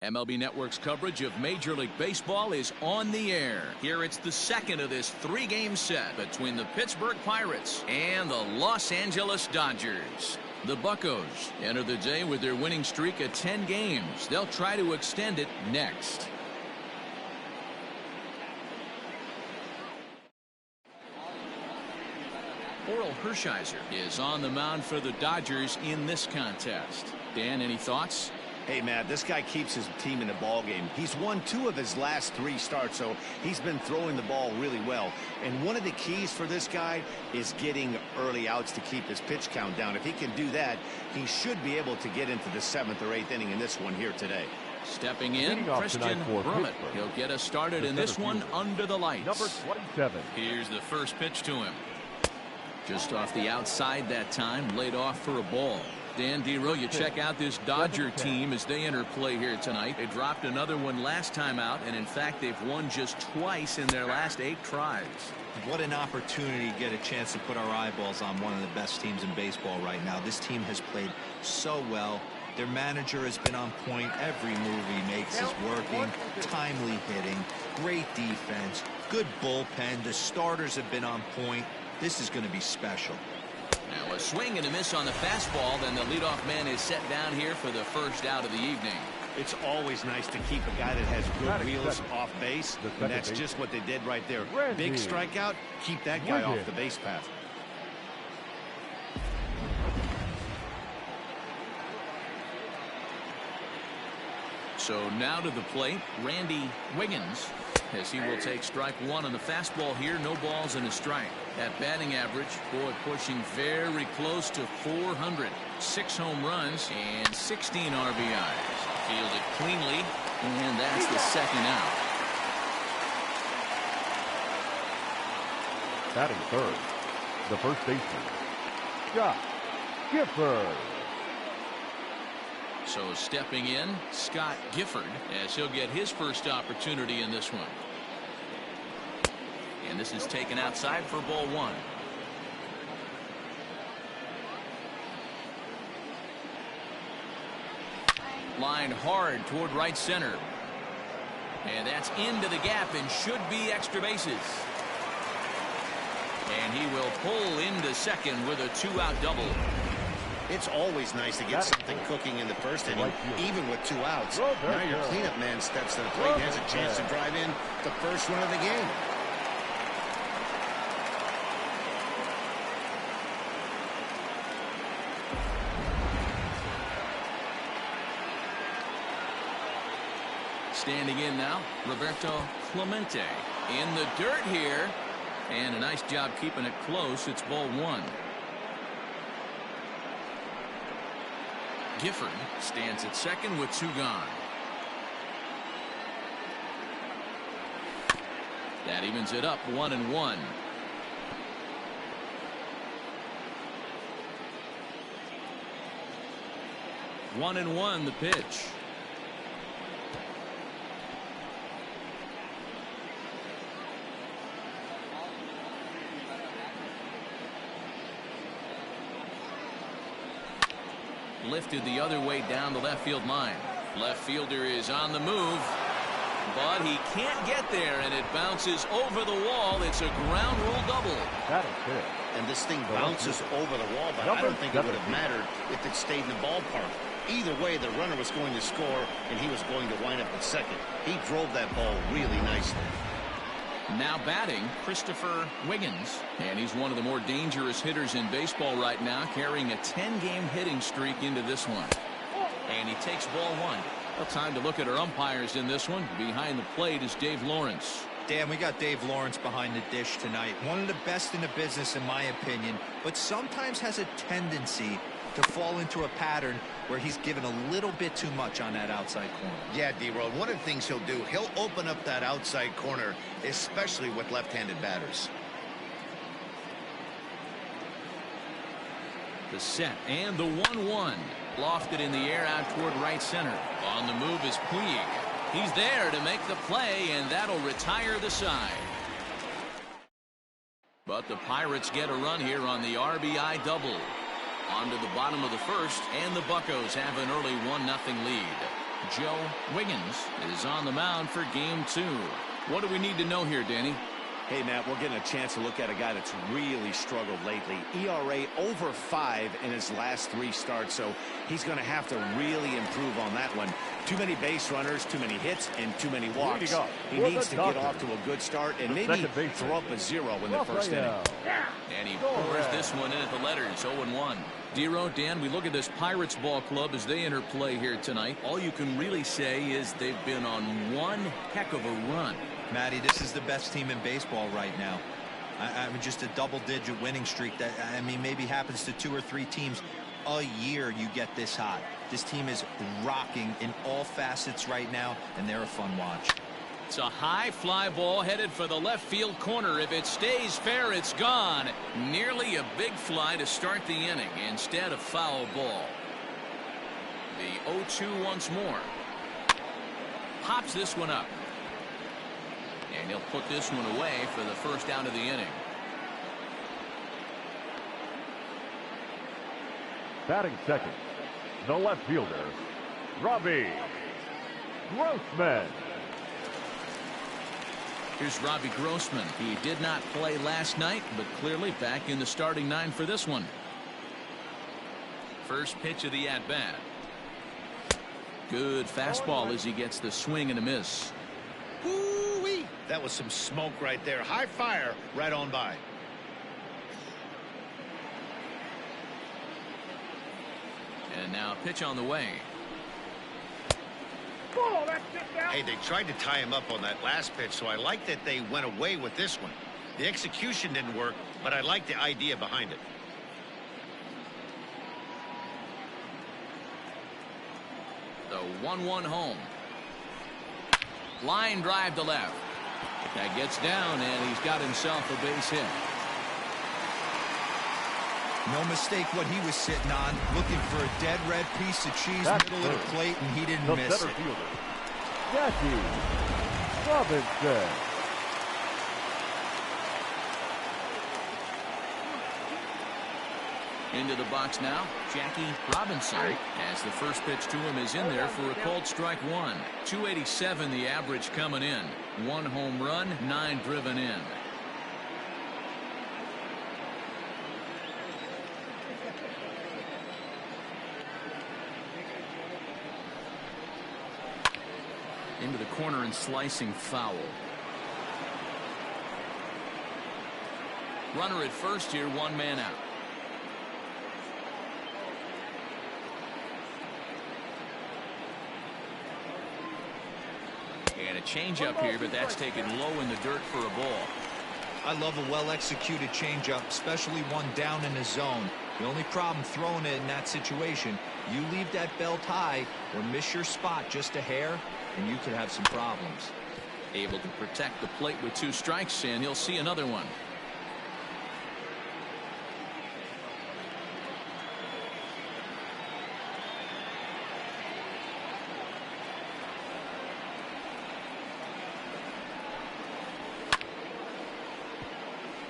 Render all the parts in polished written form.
MLB Network's coverage of Major League Baseball is on the air. Here it's the second of this three-game set between the Pittsburgh Pirates and the Los Angeles Dodgers. The Buccos enter the day with their winning streak at 10 games. They'll try to extend it next. Oral Hershiser is on the mound for the Dodgers in this contest. Dan, any thoughts? Hey, Matt, this guy keeps his team in the ball game. He's won 2 of his last 3 starts, so he's been throwing the ball really well. And one of the keys for this guy is getting early outs to keep his pitch count down. If he can do that, he should be able to get into the 7th or 8th inning in this one here today. Stepping in, Christian Brummett. He'll get us started in this one under the lights. Number 27. Here's the first pitch to him. Just off the outside that time, laid off for a ball. Dan Dero, you check out this Dodger team as they enter play here tonight. They dropped another one last time out, and in fact, they've won just twice in their last 8 tries. What an opportunity to get a chance to put our eyeballs on one of the best teams in baseball right now. This team has played so well. Their manager has been on point. Every move he makes is working. Timely hitting, great defense, good bullpen. The starters have been on point. This is going to be special. Now a swing and a miss on the fastball. Then the leadoff man is set down here for the first out of the evening. It's always nice to keep a guy that has good wheels off base, and that's just what they did right there. Big strikeout, keep that guy off the base path. So now to the plate, Randy Wiggins, as he will take strike 1 on the fastball here. No balls and a strike. That batting average, boy, pushing very close to 400. 6 home runs and 16 RBIs. Fielded cleanly, and that's the second out. Batting third, the first baseman, Scott Gifford. So stepping in, Scott Gifford, as he'll get his first opportunity in this one. And this is taken outside for ball 1. Line hard toward right center. And that's into the gap and should be extra bases. And he will pull into second with a 2-out double. It's always nice to get something cooking in the first inning, even with 2 outs. Now your cleanup man steps to the plate and has a chance to drive in the first run of the game. Standing in now, Roberto Clemente in the dirt here. And a nice job keeping it close. It's ball 1. Gifford stands at second with 2 gone. That evens it up 1-1. One and one the pitch. Lifted the other way down the left field line. Left fielder is on the move, but he can't get there, and it bounces over the wall. It's a ground rule double. That is good. And this thing bounces over the wall, but I don't think it would have mattered if it stayed in the ballpark. Either way, the runner was going to score, and he was going to wind up at second. He drove that ball really nicely. Now batting, Christopher Wiggins, and he's one of the more dangerous hitters in baseball right now, carrying a 10-game hitting streak into this one. And he takes ball 1. Well, time to look at our umpires in this one. Behind the plate is Dave Lawrence. Dan, we got Dave Lawrence behind the dish tonight. One of the best in the business, in my opinion, but sometimes has a tendency to fall into a pattern where he's given a little bit too much on that outside corner. Yeah, D-Road, one of the things he'll do, he'll open up that outside corner, especially with left-handed batters. The set and the 1-1. Lofted in the air out toward right center. On the move is Puig. He's there to make the play, and that'll retire the side. But the Pirates get a run here on the RBI double. On to the bottom of the first, and the Buccos have an early 1-0 lead. Joe Wiggins is on the mound for game 2. What do we need to know here, Danny? Hey, Matt, we're getting a chance to look at a guy that's really struggled lately. ERA over 5 in his last 3 starts, so he's going to have to really improve on that one. Too many base runners, too many hits, and too many walks. He needs to get off to a good start and maybe throw up a 0 in the first inning. And he pours this one in at the letters, 0-1. Dero, Dan, we look at this Pirates ball club as they enter play here tonight. All you can really say is they've been on one heck of a run. Matty, this is the best team in baseball right now. I mean, just a double-digit winning streak that, I mean, maybe happens to 2 or 3 teams a year. You get this hot. This team is rocking in all facets right now, and they're a fun watch. It's a high fly ball headed for the left field corner. If it stays fair, it's gone. Nearly a big fly to start the inning. Instead, a foul ball. The 0-2 once more. Pops this one up. And he'll put this one away for the first out of the inning. Batting second, the left fielder, Robbie Grossman. Here's Robbie Grossman. He did not play last night, but clearly back in the starting 9 for this one. First pitch of the at-bat. Good fastball as he gets the swing and a miss. Woo-wee! That was some smoke right there. High fire right on by. And now pitch on the way. Hey, they tried to tie him up on that last pitch, so I like that they went away with this one. The execution didn't work, but I like the idea behind it. The 1-1 home. Line drive to left. That gets down, and he's got himself a base hit. No mistake what he was sitting on, looking for a dead red piece of cheese middle of the plate, and he didn't miss it. Jackie Robinson. Into the box now, Jackie Robinson, as the first pitch to him is in there for a called strike 1. 287 the average coming in. 1 home run, 9 driven in. Into the corner and slicing foul. Runner at first here, 1 man out. And a changeup here, but that's taken low in the dirt for a ball. I love a well-executed changeup, especially one down in the zone. The only problem throwing it in that situation, you leave that belt high or miss your spot just a hair, and you could have some problems. Able to protect the plate with 2 strikes, and he'll see another one.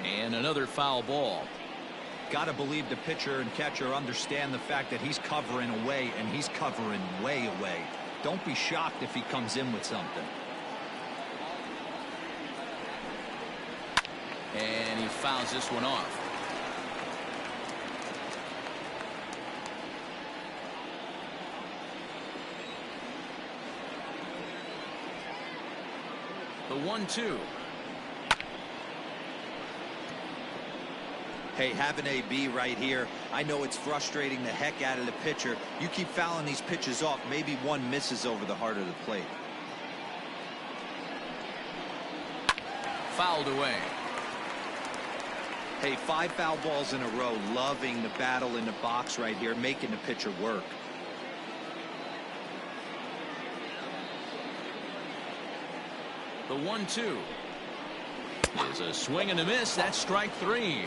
And another foul ball. Got to believe the pitcher and catcher understand the fact that he's covering away, and he's covering way away. Don't be shocked if he comes in with something. And he fouls this one off. The 1-2. Hey, have an AB right here. I know it's frustrating the heck out of the pitcher. You keep fouling these pitches off, maybe one misses over the heart of the plate. Fouled away. Hey, 5 foul balls in a row. Loving the battle in the box right here, making the pitcher work. The 1-2 is a swing and a miss. That's strike 3.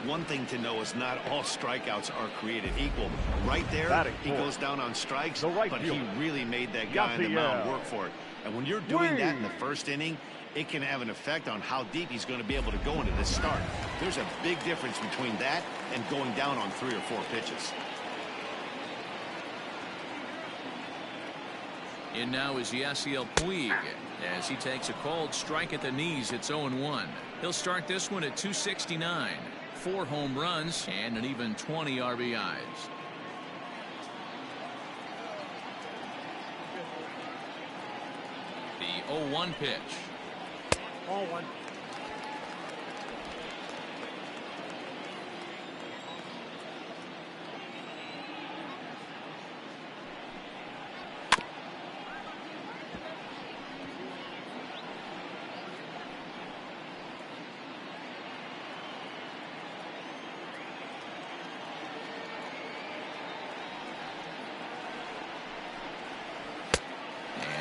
One thing to know is not all strikeouts are created equal. Right there, he goes down on strikes, but he really made that guy on the mound work for it. And when you're doing that in the first inning, it can have an effect on how deep he's going to be able to go into this start. There's a big difference between that and going down on 3 or 4 pitches. In now is Yasiel Puig as he takes a called strike at the knees. It's 0-1. He'll start this one at 269. 4 home runs and an even 20 RBIs. The 0-1 pitch. 0-1.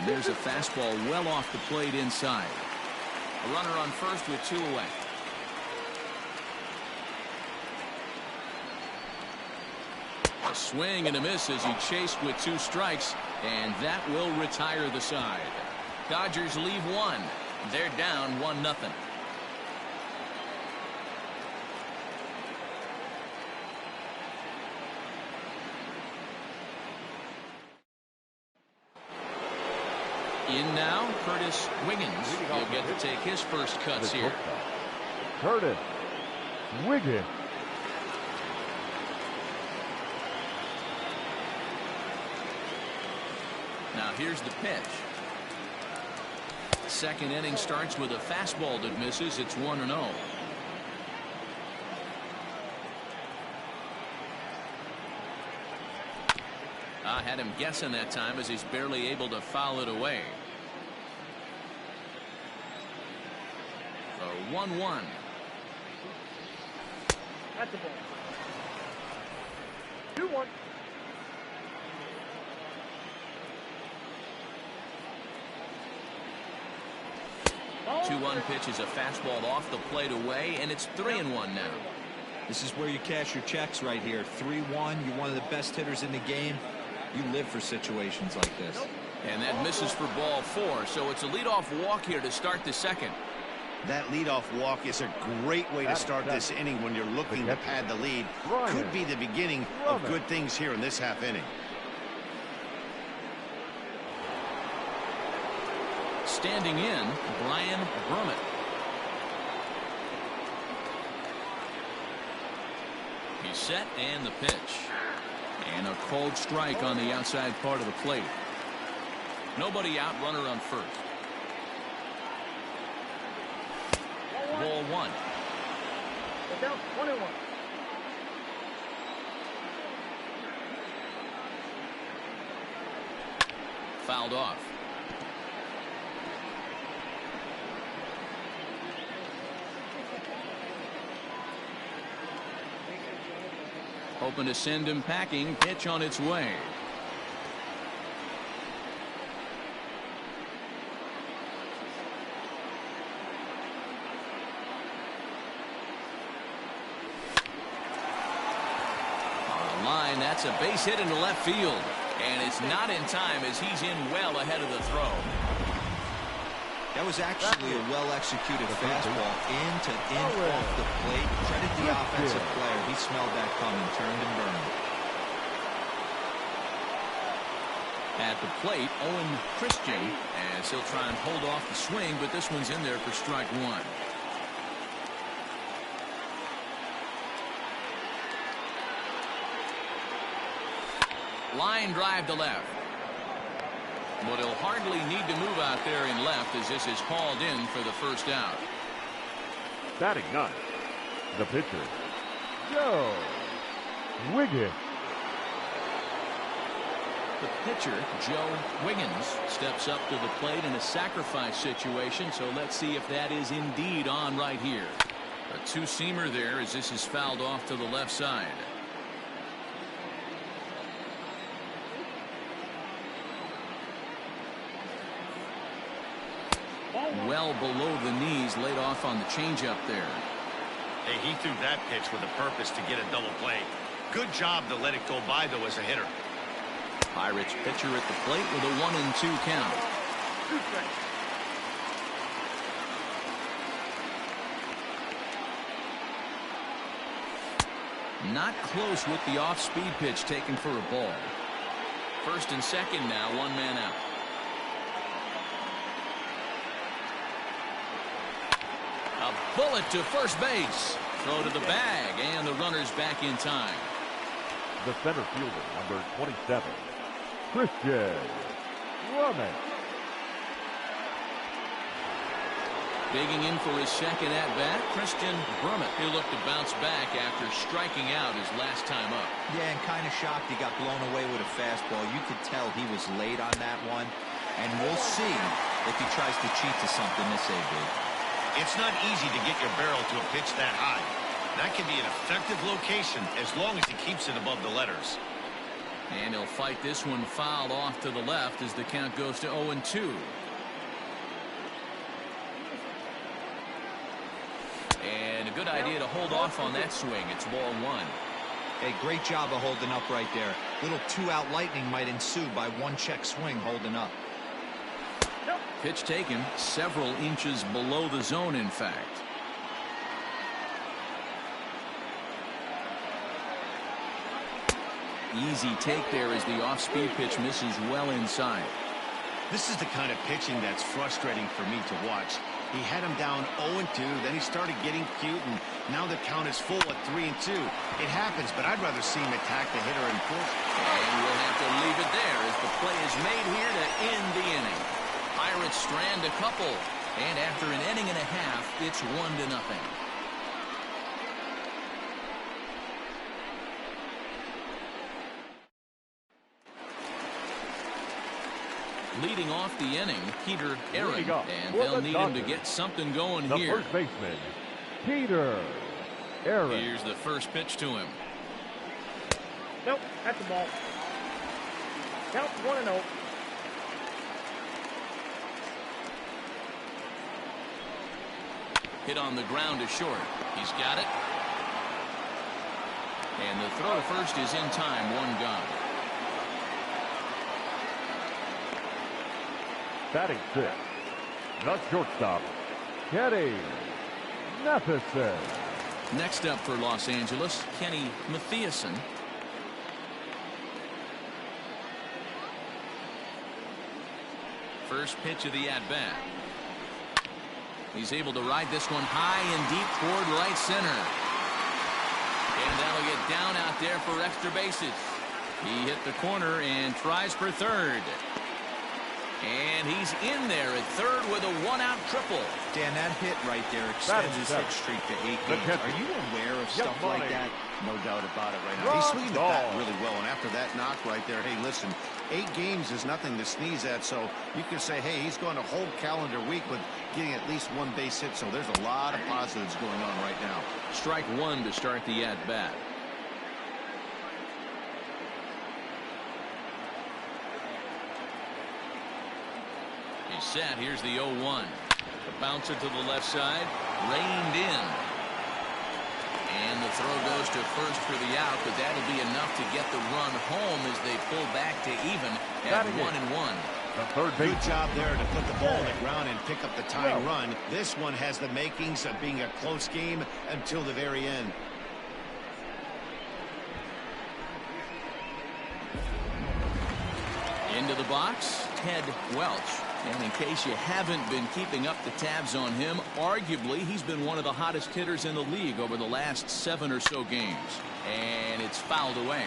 There's a fastball well off the plate inside. A runner on first with 2 away. A swing and a miss as he chased with 2 strikes, and that will retire the side. Dodgers leave 1. They're down 1-0. In now, Curtis Wiggins. He'll get to take his first cuts here. Curtis Wiggins. Now here's the pitch. Second inning starts with a fastball that misses. It's 1-0. I had him guessing that time as he's barely able to foul it away. A 1-1. That's the ball. 2-1. Two-1 pitch is a fastball off the plate away, and it's 3-1 now. This is where you cash your checks right here. 3-1. You're one of the best hitters in the game. You live for situations like this. And that misses for ball 4, so it's a leadoff walk here to start the second. That leadoff walk is a great way to start this inning when you're looking to pad the lead. Could be the beginning of good things here in this half inning. Standing in, Brian Brummett. He's set and the pitch. And a cold strike on the outside part of the plate. Nobody out, runner on first. Ball 1. Down 1-1. Fouled off. Hoping to send him packing. Pitch on its way. On the line, that's a base hit into left field. And it's not in time as he's in well ahead of the throw. That was actually a well-executed fastball in off the plate. Credit the offensive player. He smelled that coming, turned and burned. At the plate, Owen Christian, as he'll try and hold off the swing, but this one's in there for strike 1. Line drive to left. But he'll hardly need to move out there in left as this is called in for the first out. Batting 9, the pitcher, Joe Wiggins. The pitcher, Joe Wiggins, steps up to the plate in a sacrifice situation, so let's see if that is indeed on right here. A two-seamer there as this is fouled off to the left side. Well below the knees, laid off on the changeup there. Hey, he threw that pitch with a purpose to get a double play. Good job to let it go by, though, as a hitter. Pirates pitcher at the plate with a 1-2 count. Not close with the off-speed pitch taken for a ball. First and second now, 1 man out. bullet to first base. Throw to the bag, and the runner's back in time. The center fielder, number 27, Christian Brummett. Digging in for his second at-bat, Christian Brummett. He'll look to bounce back after striking out his last time up. Yeah, and kind of shocked he got blown away with a fastball. You could tell he was late on that one. And we'll see if he tries to cheat to something this big. It's not easy to get your barrel to a pitch that high. That can be an effective location as long as he keeps it above the letters. And he'll fight this one foul off to the left as the count goes to 0-2. And a good idea to hold off on that swing. It's ball one. Hey, great job of holding up right there. Little two-out lightning might ensue by one check swing holding up. Pitch taken several inches below the zone, in fact. Easy take there as the off-speed pitch misses well inside. This is the kind of pitching that's frustrating for me to watch. He had him down 0-2, then he started getting cute, and now the count is full at 3-2. It happens, but I'd rather see him attack the hitter and push. And we'll have to leave it there as the play is made here to end the inning. Pirates strand a couple, and after an inning and a half, it's 1-0. Leading off the inning, Peter Aaron, and they'll need him to get something going the here. First baseman, Peter Aaron. Here's the first pitch to him. Nope, that's the ball. Count 1-0. Hit on the ground to short. He's got it. And the throw to first is in time. One gone. Batting six, the shortstop, Kenny Matheson. Next up for Los Angeles, Kenny Matheson. First pitch of the at-bat. He's able to ride this one high and deep toward right center. And that'll get down out there for extra bases. He hit the corner and tries for third. And he's in there at third with a one-out triple. Dan, that hit right there extends his hit streak to 8 games. Are you aware of stuff like that? No doubt about it right now. He's swinging the bat really well, and after that knock right there, hey, listen, 8 games is nothing to sneeze at, so you can say, hey, he's going a whole calendar week with getting at least one base hit, so there's a lot of positives going on right now. Strike one to start the at-bat. He's set. Here's the 0-1. The bouncer to the left side, reined in. And the throw goes to first for the out, but that'll be enough to get the run home as they pull back to even at 1-1. The third base. Good job there to put the ball on the ground and pick up the tying run. This one has the makings of being a close game until the very end. Into the box, Ted Welch. And in case you haven't been keeping up the tabs on him, arguably he's been one of the hottest hitters in the league over the last 7 or so games. And it's fouled away.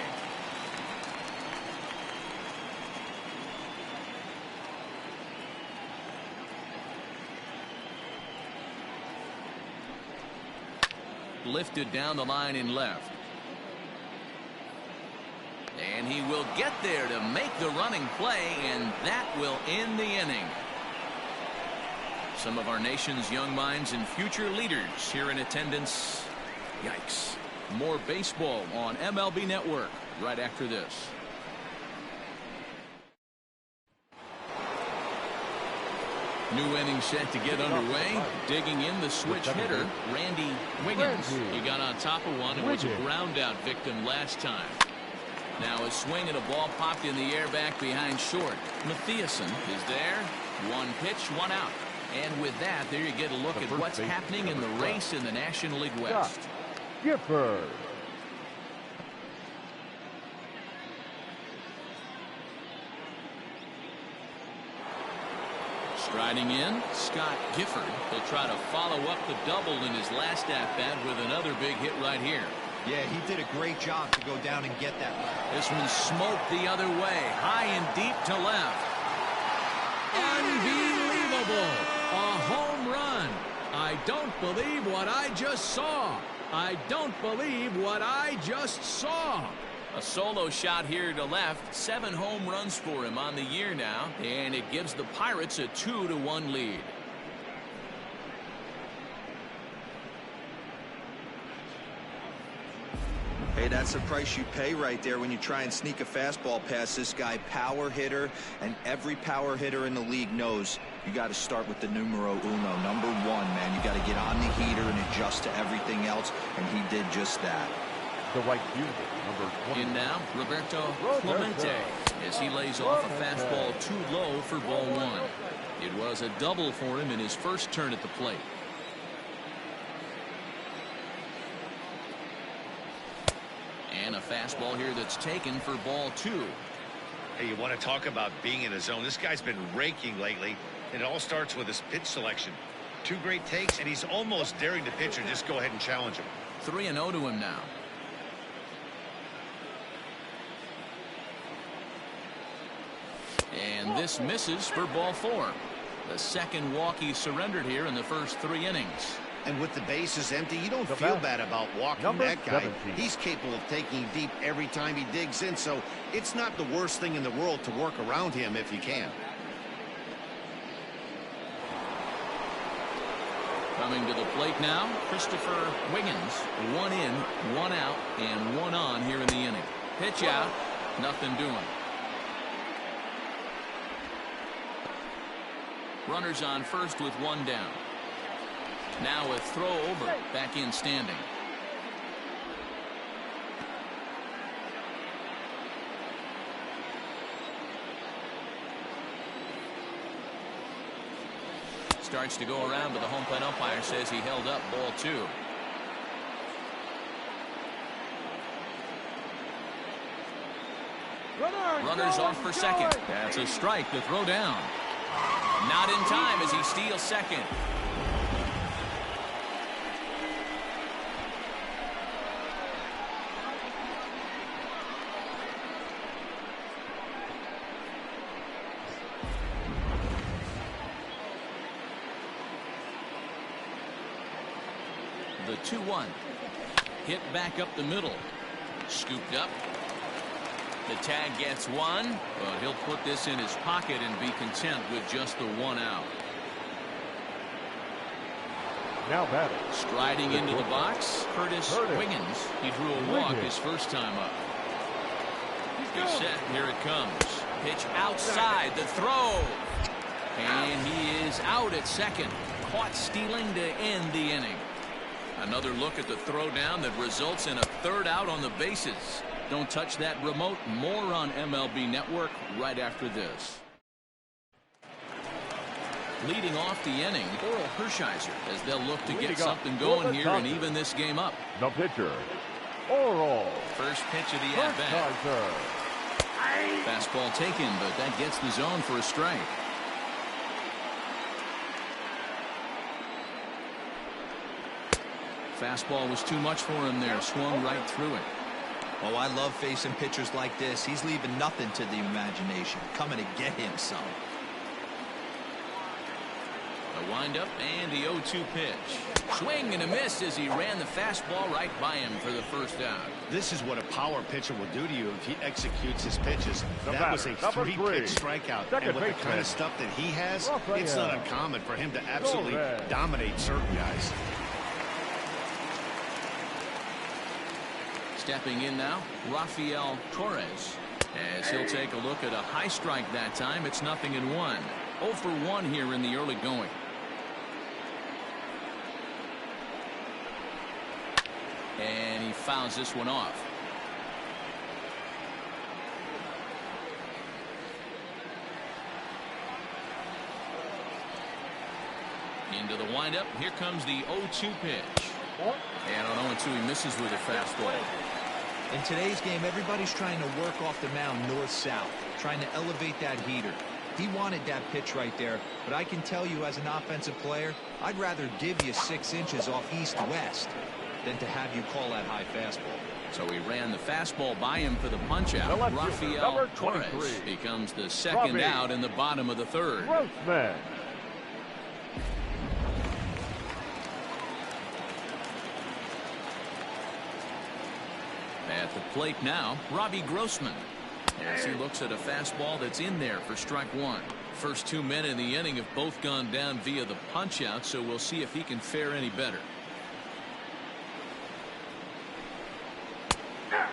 Lifted down the line in left. And he will get there to make the running play, and that will end the inning. Some of our nation's young minds and future leaders here in attendance. Yikes. More baseball on MLB Network right after this. New inning set to get underway. Digging in the switch hitter, Randy Wiggins. He got on top of one and was a ground out victim last time. Now a swing and a ball popped in the air back behind short. Matheson is there. One pitch, one out. And with that, there you get a look at what's happening in the race in the National League West. Gifford. Striding in, Scott Gifford. He'll try to follow up the double in his last at-bat with another big hit right here. Yeah, he did a great job to go down and get that left. This one smoked the other way, high and deep to left. Unbelievable! A home run. I don't believe what I just saw. I don't believe what I just saw. A solo shot here to left. 7 home runs for him on the year now, and it gives the Pirates a 2-1 lead. Hey, that's the price you pay right there when you try and sneak a fastball past this guy. Power hitter, and every power hitter in the league knows you got to start with the numero uno, number 1, man. You got to get on the heater and adjust to everything else, and he did just that. The right fielder, number 20. In now, Roberto Clemente, as he lays off a fastball too low for ball 1. It was a double for him in his first turn at the plate. And a fastball here that's taken for ball 2. Hey, you want to talk about being in a zone? This guy's been raking lately. It all starts with his pitch selection. 2 great takes, and he's almost daring the pitcher just go ahead and challenge him. 3-0 to him now. And this misses for ball 4. The second walk he surrendered here in the first 3 innings. And with the bases empty, you don't feel bad about walking that guy. He's capable of taking deep every time he digs in, so it's not the worst thing in the world to work around him if you can. Coming to the plate now, Christopher Wiggins. 1 in, 1 out, and 1 on here in the inning. Pitch out, nothing doing. Runners on first with 1 down. Now a throw over, back in standing. Starts to go around, but the home plate umpire says he held up ball 2. Runners off for second. That's a strike to throw down. Not in time as he steals second. The 2-1. Hit back up the middle. Scooped up. The tag gets 1, but he'll put this in his pocket and be content with just the 1 out. Now batting. Striding into the box, Curtis Wiggins. He drew a walk his first time up. He's set. Here it comes. Pitch outside. The throw. And he is out at second. Caught stealing to end the inning. Another look at the throw down that results in a 3rd out on the bases. Don't touch that remote. More on MLB Network right after this. Leading off the inning, Oral Hershiser, as they'll look to get something going here and even this game up. The pitcher, Oral. First pitch of the at-bat. Fastball taken, but that gets the zone for a strike. Fastball was too much for him there. Swung right through it. Oh, I love facing pitchers like this. He's leaving nothing to the imagination. Coming to get him some. A windup and the 0-2 pitch. Swing and a miss as he ran the fastball right by him for the first out. This is what a power pitcher will do to you if he executes his pitches. That was a 3-pitch strikeout. And with the kind of stuff that he has, it's not uncommon for him to absolutely dominate certain guys. Stepping in now, Rafael Torres. As he'll take a look at a high strike that time. It's 0-1. 0 for 1 here in the early going. And he fouls this one off. Into the windup. Here comes the 0-2 pitch. And on 0-2 he misses with a fastball. In today's game, everybody's trying to work off the mound north-south, trying to elevate that heater. He wanted that pitch right there, but I can tell you as an offensive player, I'd rather give you 6 inches off east-west than to have you call that high fastball. So he ran the fastball by him for the punch-out. Rafael Torres becomes the second out in the bottom of the third. Grossman. At the plate now, Robbie Grossman, as he looks at a fastball that's in there for strike one. First 2 men in the inning have both gone down via the punch-out, so we'll see if he can fare any better.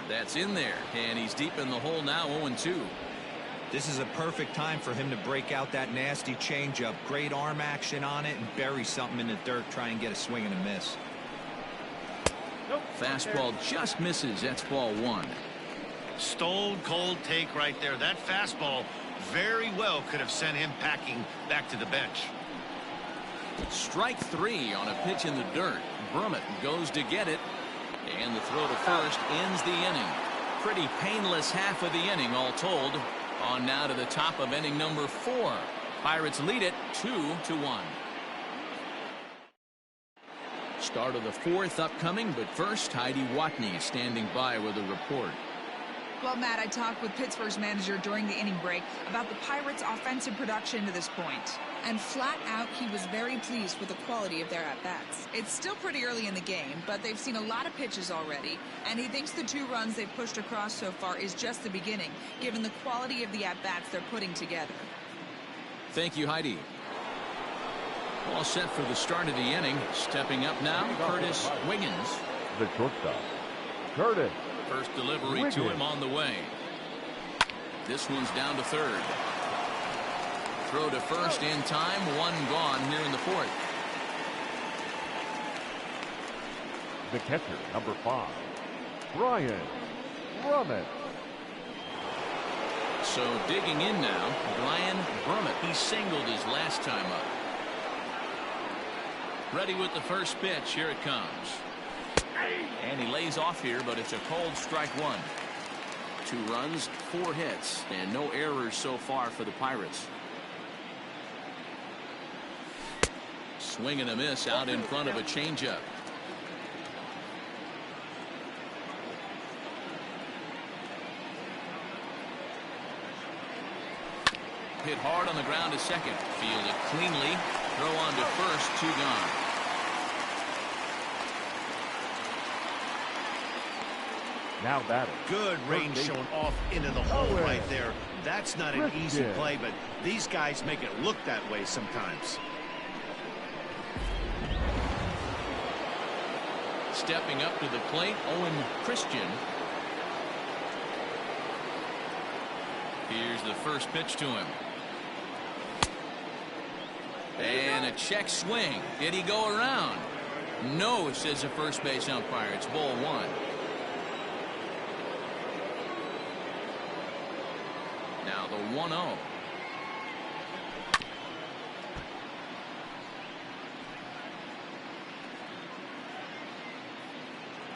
That's in there, and he's deep in the hole now, 0-2. This is a perfect time for him to break out that nasty changeup. Great arm action on it and bury something in the dirt. Try and get a swing and a miss. Fastball just misses. That's ball one. Stone cold take right there. That fastball very well could have sent him packing back to the bench. Strike three on a pitch in the dirt. Brummett goes to get it, and the throw to first ends the inning. Pretty painless half of the inning all told. On now to the top of inning number 4. Pirates lead it 2-1. Start of the fourth upcoming, but first Heidi Watney standing by with a report. Well, Matt, I talked with Pittsburgh's manager during the inning break about the Pirates' offensive production to this point. And flat out, he was very pleased with the quality of their at-bats. It's still pretty early in the game, but they've seen a lot of pitches already, and he thinks the 2 runs they've pushed across so far is just the beginning, given the quality of the at-bats they're putting together. Thank you, Heidi. All set for the start of the inning. Stepping up now, Curtis Wiggins. The shortstop, Curtis. First delivery Wiggins. to him on the way. This one's down to third. Throw to first in time. 1 gone here in the fourth. The catcher, number 5, Brian Brummett. So digging in now, Brian Brummett. He singled his last time up. Ready with the first pitch. Here it comes. And he lays off here, but it's a cold strike one. 2 runs, 4 hits, and no errors so far for the Pirates. Swing and a miss out in front of a changeup. Hit hard on the ground to second. Fielded cleanly. Throw on to first. 2 gone. Now batting. Good range shown off into the hole right there. That's not an easy play, but these guys make it look that way sometimes. Stepping up to the plate, Owen Christian. Here's the first pitch to him. And a check swing. Did he go around? No, says the first base umpire. It's ball 1. Now the 1-0.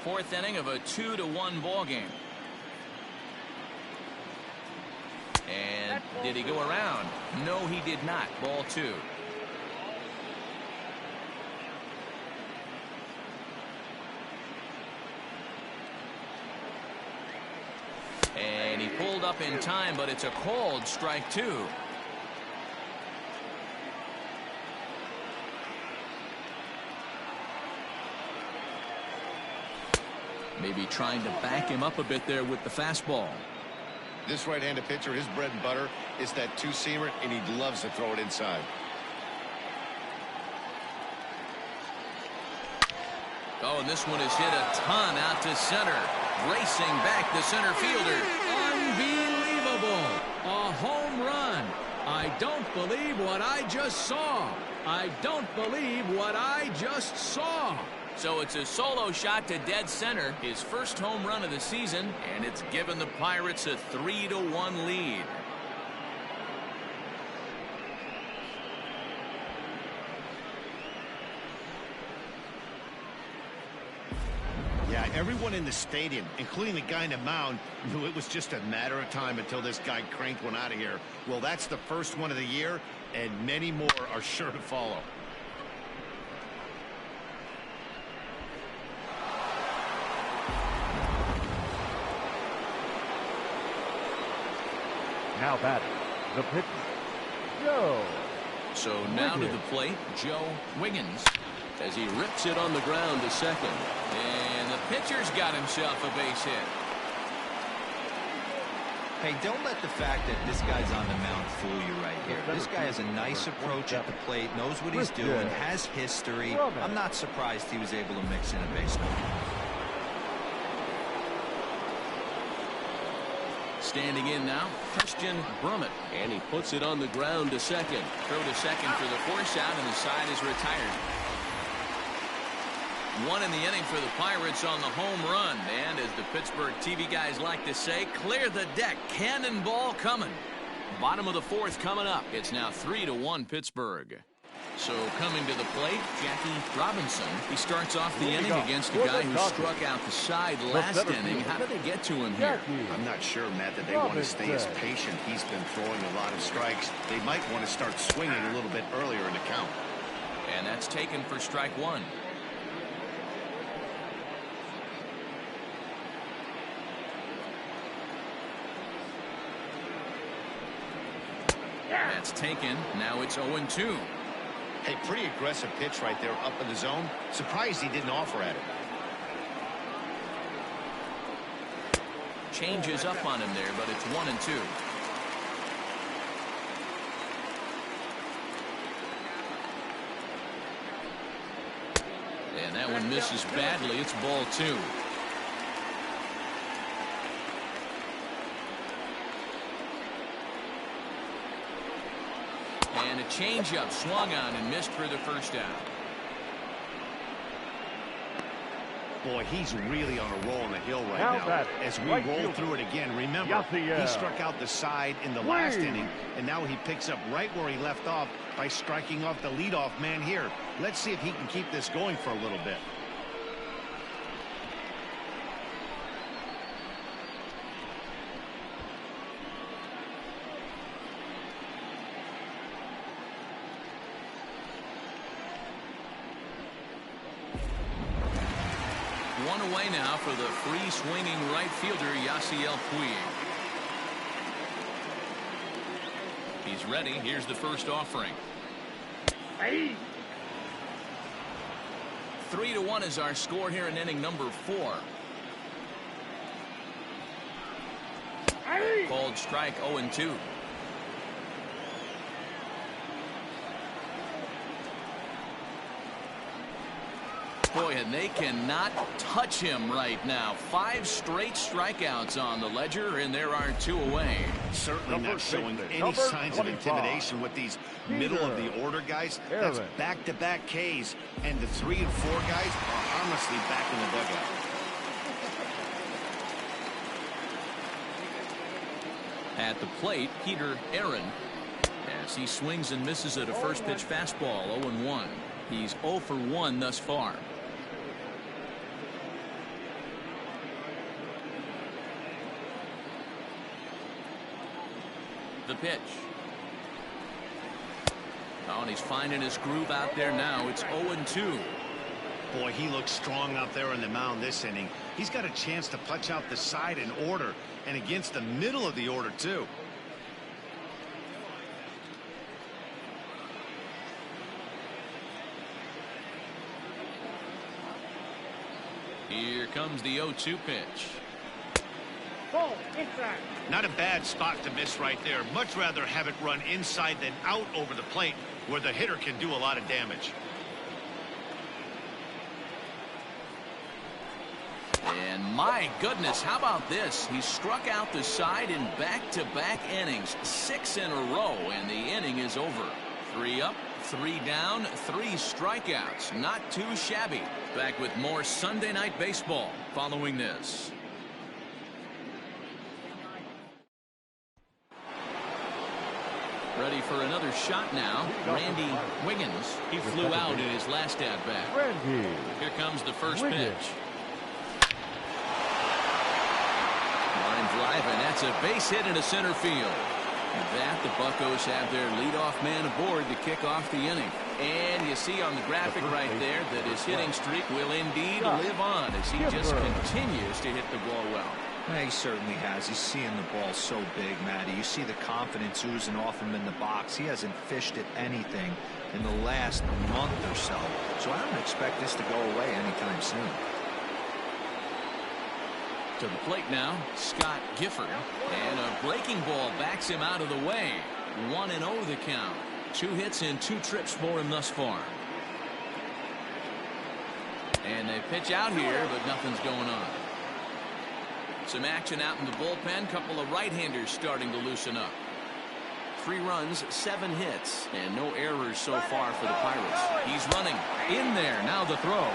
Fourth inning of a 2-1 ball game. And did he go around? No, he did not. Ball 2. And he pulled up in time, but it's a called strike 2. Maybe trying to back him up a bit there with the fastball. This right-handed pitcher, his bread and butter is that 2-seamer, and he loves to throw it inside. Oh, and this one is hit a ton out to center. Racing back the center fielder. Unbelievable. A home run. I don't believe what I just saw. I don't believe what I just saw. So it's a solo shot to dead center, his first home run of the season, and it's given the Pirates a 3-1 lead. Yeah, everyone in the stadium, including the guy in the mound, knew it was just a matter of time until this guy cranked one out of here. Well, that's the first one of the year, and many more are sure to follow. Now batting, the pitcher, Joe. So now to the plate, Joe Wiggins, as he rips it on the ground to second. And the pitcher's got himself a base hit. Hey, don't let the fact that this guy's on the mound fool you right here. This guy has a nice approach at the plate, knows what he's doing, has history. I'm not surprised he was able to mix in a baseball. Standing in now, Christian Brummett, and he puts it on the ground to second. Throw to second for the force out, and the side is retired. One in the inning for the Pirates on the home run. And as the Pittsburgh TV guys like to say, clear the deck. Cannonball coming. Bottom of the fourth coming up. It's now 3-1 Pittsburgh. So coming to the plate, Jackie Robinson. He starts off the inning against a guy who struck out the side last inning. How did they get to him here? I'm not sure, Matt, that they want to stay as patient. He's been throwing a lot of strikes. They might want to start swinging a little bit earlier in the count. And that's taken for strike one. That's taken. Now it's 0-2. Hey, pretty aggressive pitch right there up in the zone. Surprised he didn't offer at it. Changes up on him there, but it's 1-2. And that one misses badly. It's ball two. And a changeup swung on and missed for the first out. Boy, he's really on a roll on the hill right now. As we roll through it again, remember, he struck out the side in the last inning, and now he picks up right where he left off by striking off the leadoff man here. Let's see if he can keep this going for a little bit. One away now for the free swinging right fielder, Yasiel Puig. He's ready. Here's the first offering. 3-1 is our score here in inning number 4. Called strike 0-2. Boy, and they cannot touch him right now. 5 straight strikeouts on the ledger, and there are 2 away. Certainly not showing any signs of intimidation with these middle of the order guys. That's back-to-back Ks, and the 3 and 4 guys are harmlessly back in the dugout. At the plate, Peter Aaron, as he swings and misses at a first pitch fastball, 0-1. He's 0 for 1 thus far. The pitch. Oh, and he's finding his groove out there now. It's 0-2. Boy, he looks strong out there on the mound this inning. He's got a chance to punch out the side in order, and against the middle of the order, too. Here comes the 0-2 pitch. Ball inside. Not a bad spot to miss right there. Much rather have it run inside than out over the plate, where the hitter can do a lot of damage. And my goodness, how about this? He struck out the side in back-to-back innings, 6 in a row, and the inning is over. 3 up, 3 down, 3 strikeouts. Not too shabby. Back with more Sunday Night Baseball following this. Ready for another shot now. Randy Wiggins. He flew out in his last at-bat. Randy. Here comes the first pitch. drive, and that's a base hit into center field. With that, the Buccos have their leadoff man aboard to kick off the inning. And you see on the graphic right there that his hitting streak will indeed live on as he just continues to hit the ball well. Yeah, he certainly has. He's seeing the ball so big, Matty. You see the confidence oozing off him in the box. He hasn't fished at anything in the last month or so. So I don't expect this to go away anytime soon. To the plate now, Scott Gifford. And a breaking ball backs him out of the way. 1-0 the count. 2 hits and 2 trips for him thus far. And they pitch out here, but nothing's going on. Some action out in the bullpen. Couple of right-handers starting to loosen up. 3 runs, 7 hits, and no errors so far for the Pirates. He's running in there. Now the throw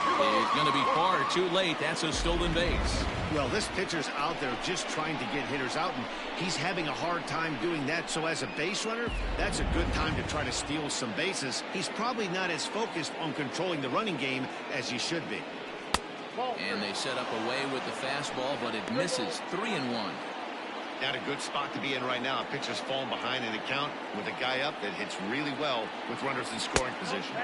is going to be far too late. That's a stolen base. Well, this pitcher's out there just trying to get hitters out, and he's having a hard time doing that. So as a base runner, that's a good time to try to steal some bases. He's probably not as focused on controlling the running game as he should be. And they set up away with the fastball, but it misses. 3-1. Not a good spot to be in right now. A pitcher's falling behind in the count with a guy up that hits really well with runners in scoring position.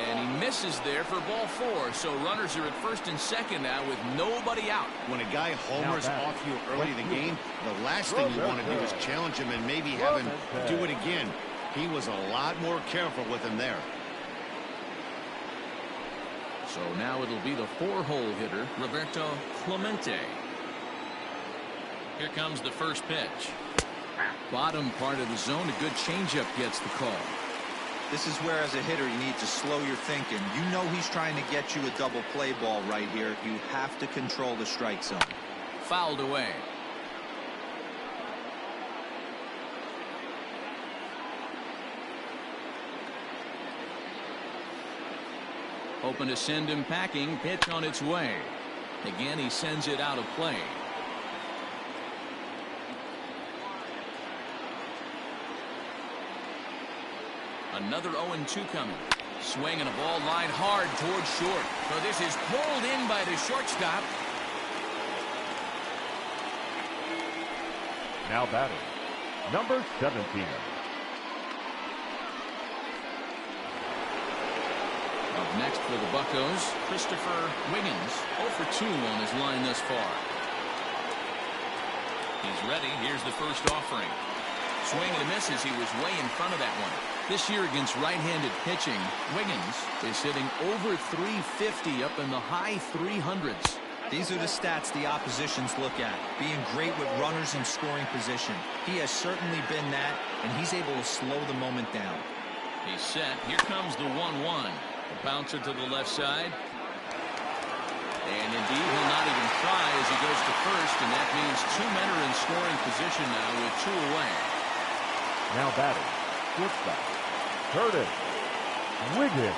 And he misses there for ball 4. So runners are at first and second now with nobody out. When a guy homers off you early in the game, the last thing you want to do is challenge him and maybe have him do it again. He was a lot more careful with him there. So now it'll be the 4-hole hitter, Roberto Clemente. Here comes the first pitch. Bottom part of the zone. A good changeup gets the call. This is where, as a hitter, you need to slow your thinking. You know he's trying to get you a double play ball right here. You have to control the strike zone. Fouled away. Hoping to send him packing. Pitch on its way. Again, he sends it out of play. Another 0-2 coming. Swing and a ball line hard towards short. So this is pulled in by the shortstop. Now batting, number 17. Up next for the Buccos, Christopher Wiggins. 0 for 2 on his line thus far. He's ready. Here's the first offering. Swing and a miss as he was way in front of that one. This year against right-handed pitching, Wiggins is hitting over 350 up in the high 300s. These are the stats the oppositions look at. Being great with runners in scoring position. He has certainly been that, and he's able to slow the moment down. He's set. Here comes the 1-1. The bouncer to the left side. And indeed, he'll not even try as he goes to first, and that means 2 men are in scoring position now with 2 away. Now batting, shortstop, Curtis Wiggins.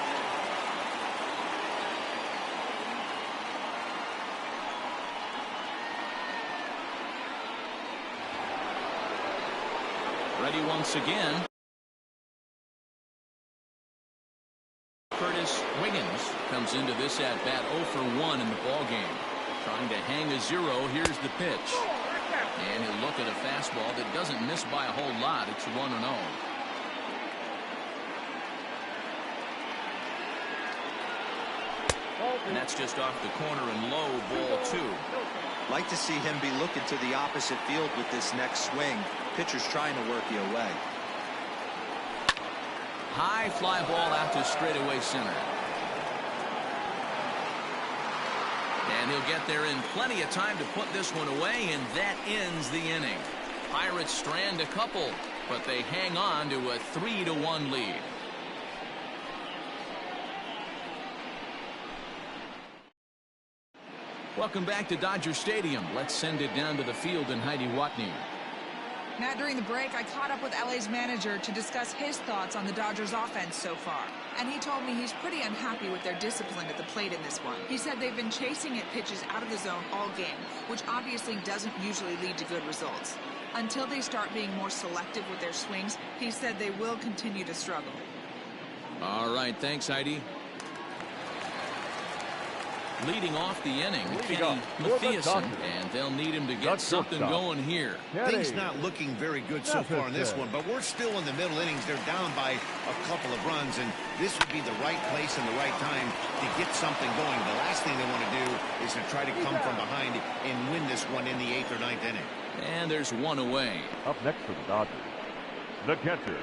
Ready once again. Curtis Wiggins comes into this at bat 0 for 1 in the ball game. Trying to hang a 0. Here's the pitch. And he'll look at a fastball that doesn't miss by a whole lot. It's 1-0. And that's just off the corner and low, ball 2. Like to see him be looking to the opposite field with this next swing. Pitcher's trying to work you away. High fly ball out to straightaway center. And he'll get there in plenty of time to put this one away, and that ends the inning. Pirates strand a couple, but they hang on to a 3-1 lead. Welcome back to Dodger Stadium. Let's send it down to the field and Heidi Watney. Matt, during the break, I caught up with LA's manager to discuss his thoughts on the Dodgers offense so far. And he told me he's pretty unhappy with their discipline at the plate in this one. He said they've been chasing at pitches out of the zone all game, which obviously doesn't usually lead to good results. Until they start being more selective with their swings, he said they will continue to struggle. All right, thanks, Heidi. Leading off the inning, Leading Kenny off for the Mathiasen, Dodgers. and they'll need him to get Dodgers something stop. going here. Things not looking very good so far in this one, but we're still in the middle innings. They're down by a couple of runs, and this would be the right place and the right time to get something going. The last thing they want to do is to try to come from behind and win this one in the 8th or 9th inning. And there's one away. Up next for the Dodgers, the catcher,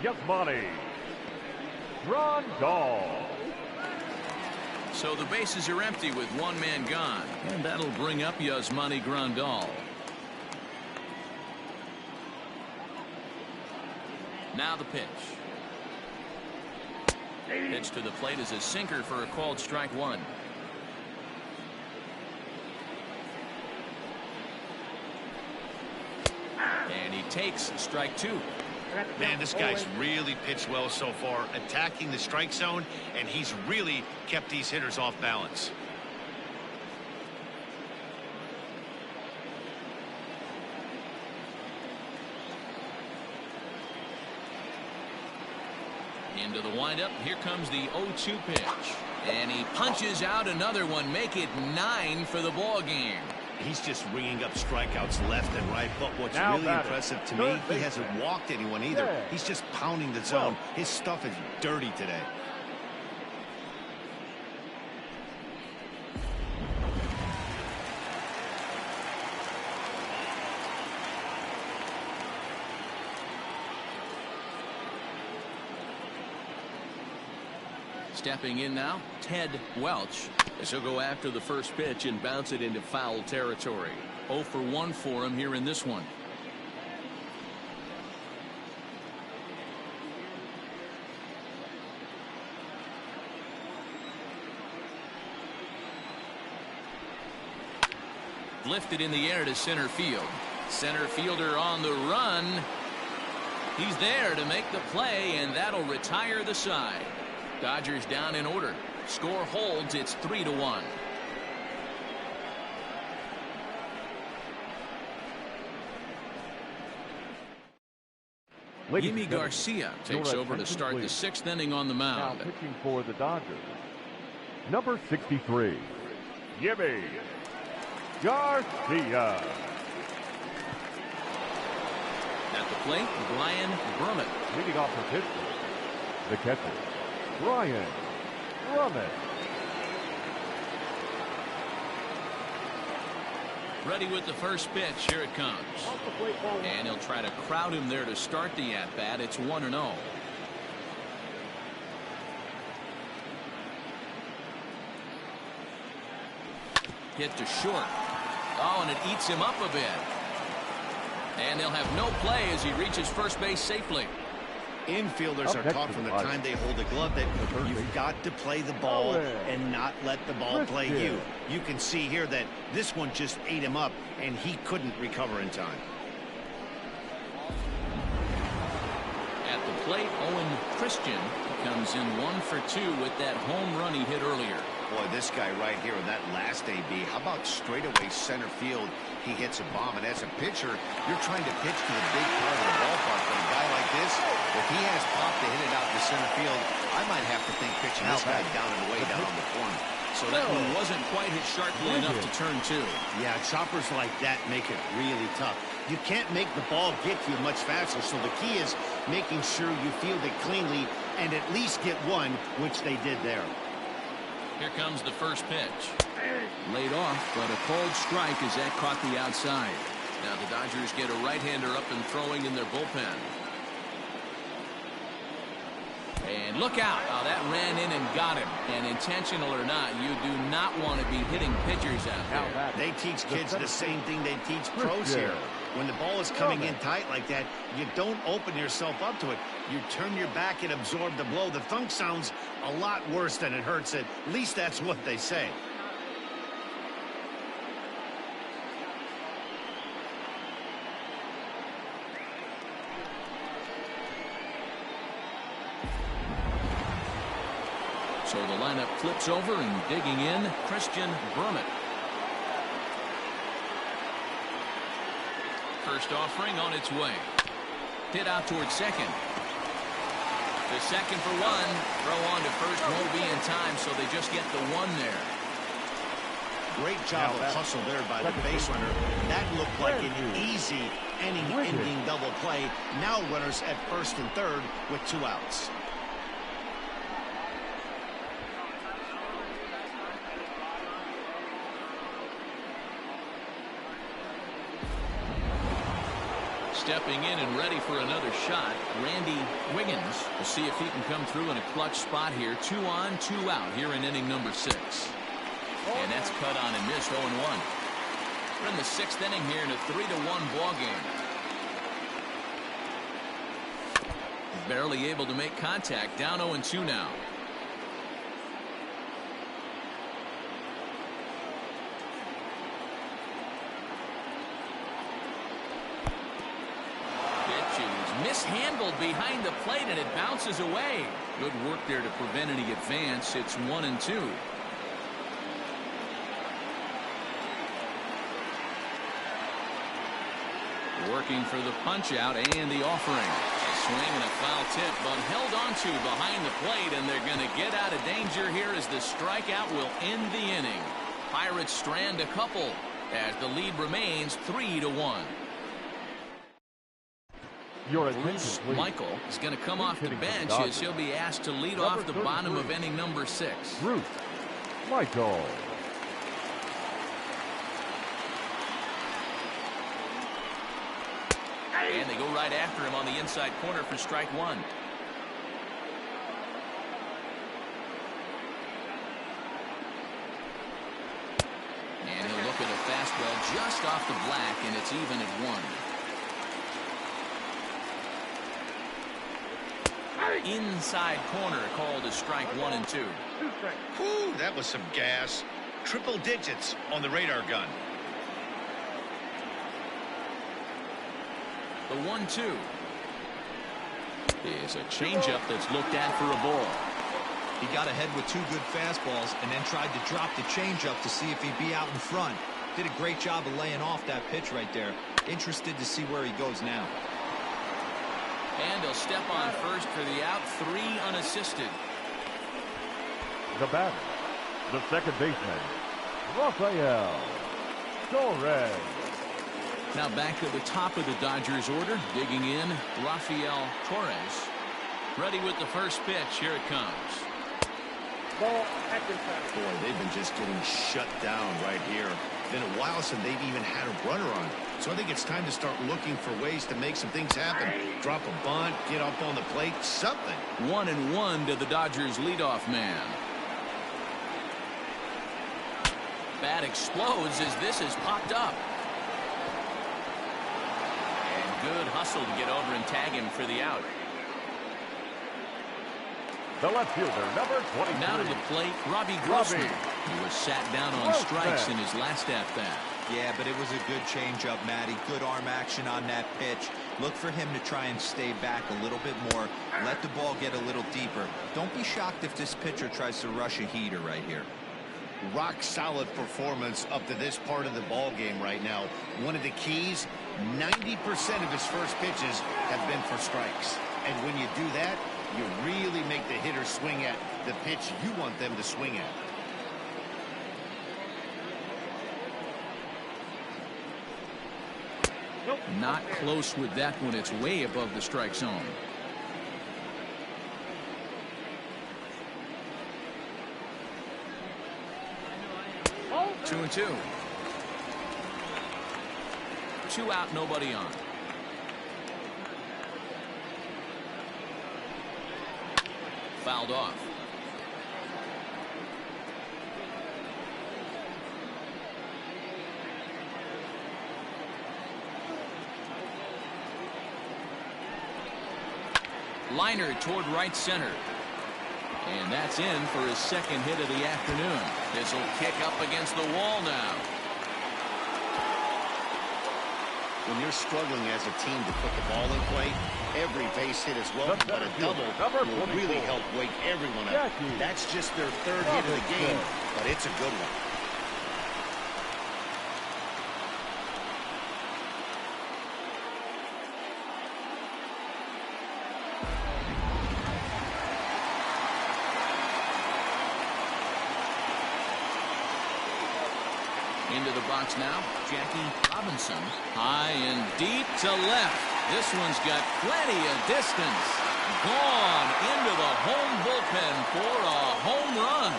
Yasmani Grandal. So the bases are empty with one man gone, and that'll bring up Yasmani Grandal. Now the pitch. Pitch to the plate is a sinker for a called strike one. And he takes strike two. Man, this guy's really pitched well so far, attacking the strike zone, and he's really kept these hitters off balance. Into the windup. Here comes the 0-2 pitch. And he punches out another one. Make it 9 for the ball game. He's just ringing up strikeouts left and right, but what's Now really batting, impressive to third me, he baseman. hasn't walked anyone either. Yeah. He's just pounding the zone. His stuff is dirty today. Stepping in now, Ted Welch, as he'll go after the first pitch and bounce it into foul territory. 0 for 1 for him here in this one. Lifted in the air to center field. Center fielder on the run. He's there to make the play, and that'll retire the side. Dodgers down in order. Score holds. It's 3-1. Yimi Garcia takes over to start the 6th inning on the Now mound. pitching for the Dodgers, number 63, Yimi Garcia. At the plate, Brian Brummett. Leading off for Pittsburgh, the catcher, Brian Brummett. Ready with the first pitch. Here it comes. And he'll try to crowd him there to start the at-bat. It's 1-0. Hit to short. Oh, and it eats him up a bit. And they'll have no play as he reaches first base safely. Infielders Up are next taught to from the the Pirates, time they hold the glove that the third you've baseman, got to play the ball and not let the ball play you. You can see here that this one just ate him up, and he couldn't recover in time. At the plate, Owen Christian comes in 1 for 2 with that home run he hit earlier. Boy, this guy right here in that last AB, how about straightaway center field? He hits a bomb, and as a pitcher, you're trying to pitch to the big part of the ballpark. But a guy like this, if he has pop to hit it out to center field, I might have to think pitching this guy down and away down on the corner. So that one wasn't quite hit sharply enough to turn 2. Yeah, choppers like that make it really tough. You can't make the ball get you much faster, so the key is making sure you field it cleanly and at least get one, which they did there. Here comes the first pitch. Laid off, but a called strike as that caught the outside. Now the Dodgers get a right-hander up and throwing in their bullpen. And look out. Oh, that ran in and got him. And intentional or not, you do not want to be hitting pitchers out Now there. batting, They teach kids the same thing they teach Christian. pros here. When the ball is coming in tight like that, you don't open yourself up to it. You turn your back and absorb the blow. The thunk sounds a lot worse than it hurts. At least that's what they say. So the lineup flips over and digging in, Christian Brummett. First offering on its way. Hit out towards second. The second for one. Throw on to first won't be in time, so they just get the one there. Great job of hustle there by the base runner. That looked like an easy inning-ending double play. Now runners at first and third with 2 outs. Stepping in and ready for another shot, Randy Wiggins. We'll see if he can come through in a clutch spot here. 2 on, 2 out here in inning number 6. And that's cut on and missed. 0-1. We're in the 6th inning here in a 3-1 ball game. Barely able to make contact. Down 0-2 now. Mishandled behind the plate, and it bounces away. Good work there to prevent any advance. It's 1-2. Working for the punch out and the offering. A swing and a foul tip, but held onto behind the plate, and they're going to get out of danger here as the strikeout will end the inning. Pirates strand a couple as the lead remains 3-1. Bruce Michael is going to come off the bench as he'll be asked to lead off the bottom of inning number 6. Bruce Michael. And they go right after him on the inside corner for strike 1. And he'll look at a fastball just off the black, and it's even at 1. Inside corner called as strike 1 and 2. Whew, that was some gas. Triple digits on the radar gun. The 1-2 is a changeup that's looked at for a ball. He got ahead with 2 good fastballs and then tried to drop the changeup to see if he'd be out in front. Did a great job of laying off that pitch right there. Interested to see where he goes now. And he'll step on first for the out. 3 unassisted. The batter, the second baseman, Rafael Torres. Now back to the top of the Dodgers order. Digging in, Rafael Torres. Ready with the first pitch. Here it comes. Ball at the side. Boy, they've been just getting shut down right here. Been a while since they've even had a runner on. So I think it's time to start looking for ways to make some things happen. Drop a bunt, get up on the plate, something. 1-1 to the Dodgers leadoff man. Bat explodes as this is popped up. And good hustle to get over and tag him for the out. The left fielder, number 23. Now to the plate, Robbie Grossman. He was sat down on strikes in his last at-bat. Yeah, but it was a good changeup, Matty. Good arm action on that pitch. Look for him to try and stay back a little bit more. Let the ball get a little deeper. Don't be shocked if this pitcher tries to rush a heater right here. Rock solid performance up to this part of the ball game right now. One of the keys, 90% of his first pitches have been for strikes. And when you do that, you really make the hitter swing at the pitch you want them to swing at. Not close with that one. It's way above the strike zone. Oh. 2-2. 2 out, nobody on. Fouled off. Liner toward right center. And that's in for his second hit of the afternoon. This will kick up against the wall now. When you're struggling as a team to put the ball in play, every base hit is welcome, but a double will really help wake everyone up. That's just their third hit of the game, but it's a good one. Into the box now, Jackie Robinson. High and deep to left. This one's got plenty of distance. Gone into the home bullpen for a home run.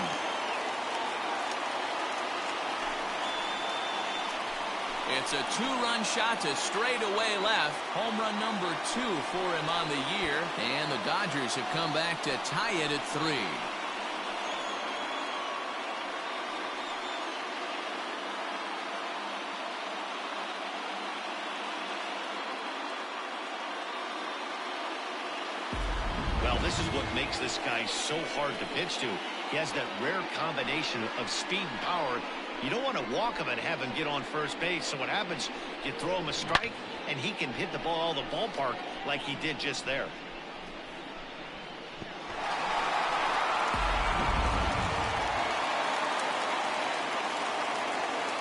It's a two-run shot to straightaway left. Home run number 2 for him on the year. And the Dodgers have come back to tie it at 3. Well, this is what makes this guy so hard to pitch to. He has that rare combination of speed and power. You don't want to walk him and have him get on first base. So what happens, you throw him a strike, and he can hit the ball out of the ballpark like he did just there.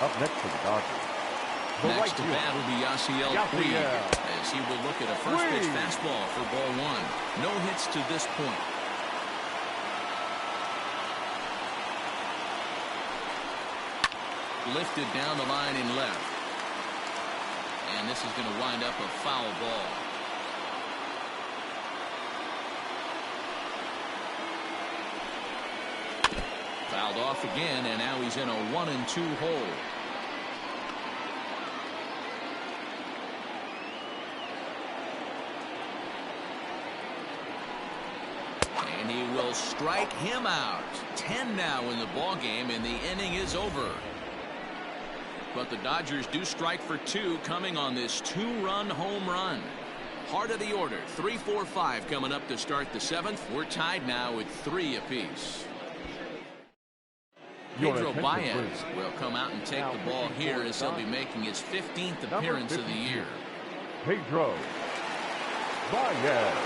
Up next for the Dodgers. Next to bat will be Yasiel Puig, as he will look at a first pitch fastball for ball 1. No hits to this point. Lifted down the line in left. And this is going to wind up a foul ball. Fouled off again, and now he's in a 1-2 hole. And he will strike him out. 10 now in the ball game, and the inning is over. But the Dodgers do strike for 2 coming on this 2-run home run. Heart of the order, 3, 4, 5 coming up to start the 7th. We're tied now at 3 apiece. Pedro Baez will come out and take the ball here as he'll be making his 15th appearance of the year. Pedro Baez.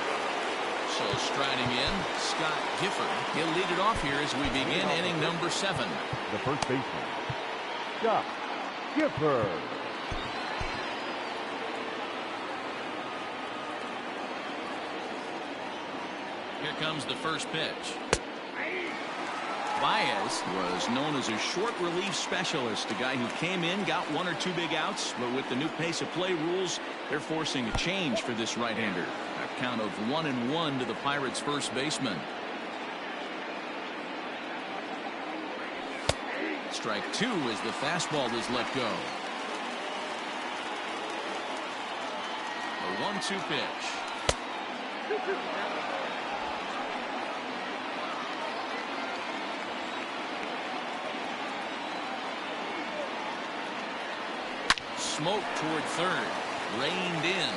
So striding in, Scott Gifford. He'll lead it off here as we begin inning number 7. The first baseman, Scott Gifford. Here comes the first pitch. Baez was known as a short relief specialist, a guy who came in, got 1 or 2 big outs, but with the new pace of play rules, they're forcing a change for this right-hander. A count of 1-1 to the Pirates' first baseman. Strike 2 as the fastball is let go. A 1-2 pitch. Smoke toward third. Reined in.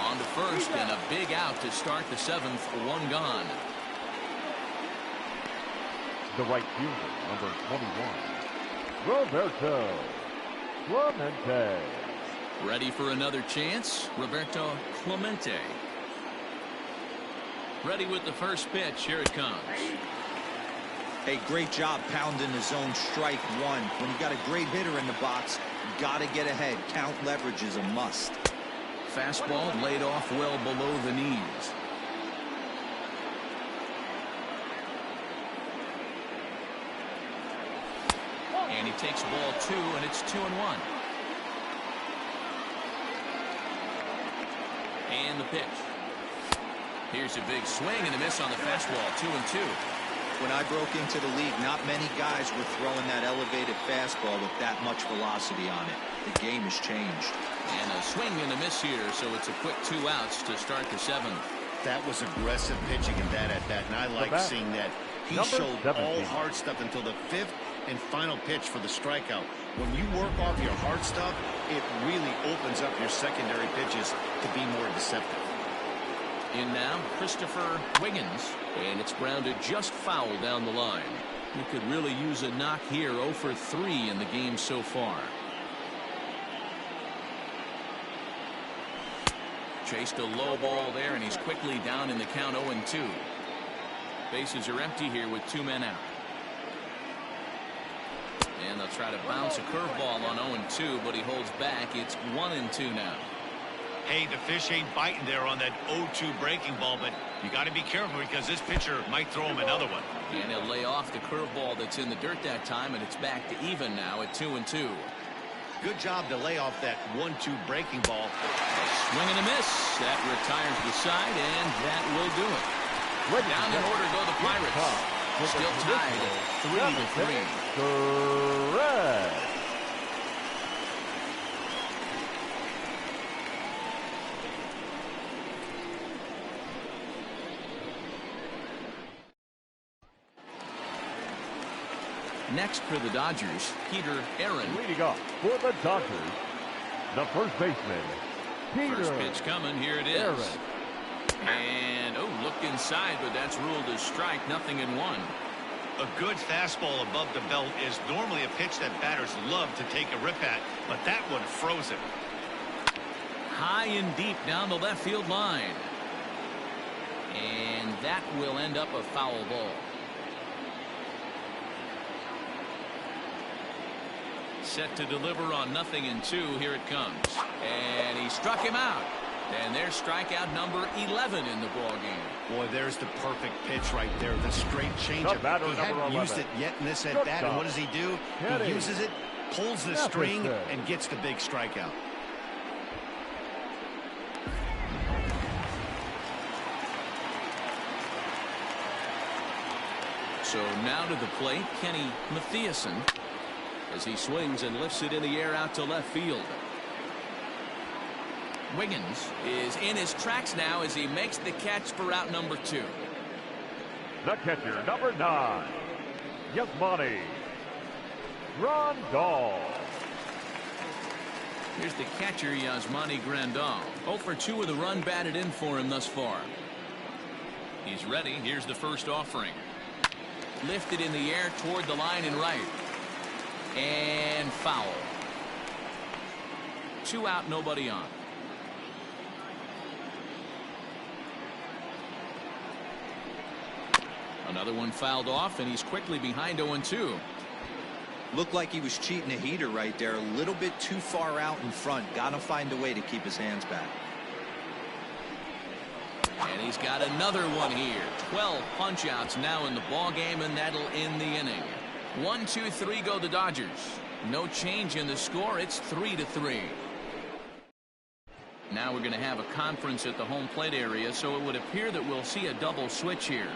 On to first, and a big out to start the 7th. 1 gone. The right fielder, number 21, Roberto Clemente. Ready for another chance? Roberto Clemente. Ready with the first pitch. Here it comes. Hey, great job pounding the zone. Strike 1. When you got a great hitter in the box, you got to get ahead. Count leverage is a must. Fastball laid off well below the knees. And he takes ball 2, and it's 2-1. And the pitch. Here's a big swing and a miss on the fastball. 2-2. When I broke into the league, not many guys were throwing that elevated fastball with that much velocity on it. The game has changed. And a swing and a miss here, so it's a quick 2 outs to start the 7th. That was aggressive pitching in that at bat, and I like seeing that. He showed all hard stuff until the 5th and final pitch for the strikeout. When you work off your hard stuff, it really opens up your secondary pitches to be more deceptive. In now, Christopher Wiggins, and it's grounded just foul down the line. He could really use a knock here. 0 for 3 in the game so far. Chased a low ball there, and he's quickly down in the count. 0-2. Bases are empty here with 2 men out. And they'll try to bounce a curveball on 0-2, but he holds back. It's 1-2 now. Hey, the fish ain't biting there on that 0-2 breaking ball, but you got to be careful because this pitcher might throw him another one. And he'll lay off the curveball that's in the dirt that time, and it's back to even now at 2-2. Good job to lay off that 1-2 breaking ball. Swing and a miss. That retires the side, and that will do it. Down in order go the Pirates. Still tied at 3-3. Correct. Next for the Dodgers, Peter Aaron. Leading off for the Dodgers, the first baseman, Peter. First pitch coming. Here it is. Aaron. And, looked inside, but that's ruled as strike. 0-1. A good fastball above the belt is normally a pitch that batters love to take a rip at, but that one froze him. High and deep down the left field line. And that will end up a foul ball. Set to deliver on 0-2. Here it comes. And he struck him out. And there's strikeout number 11 in the ball game. Boy, there's the perfect pitch right there. The straight changeup. He hadn't used it yet in this at bat. And what does he do? He uses it, pulls the string, and gets the big strikeout. So now to the plate, Kenny Matthiasen, as he swings and lifts it in the air out to left field. Wiggins is in his tracks now as he makes the catch for out number 2. The catcher, number 9, Yasmani Grandal. Here's the catcher, Yasmani Grandal. 0 for 2 with a run batted in for him thus far. He's ready. Here's the first offering. Lifted in the air toward the line and right. And foul. 2 out, nobody on. Another one fouled off, and he's quickly behind 0-2. Looked like he was cheating a heater right there. A little bit too far out in front. Got to find a way to keep his hands back. And he's got another one here. 12 punch-outs now in the ball game, and that'll end the inning. 1-2-3 go the Dodgers. No change in the score. It's 3-3. Now we're going to have a conference at the home plate area, so it would appear that we'll see a double switch here.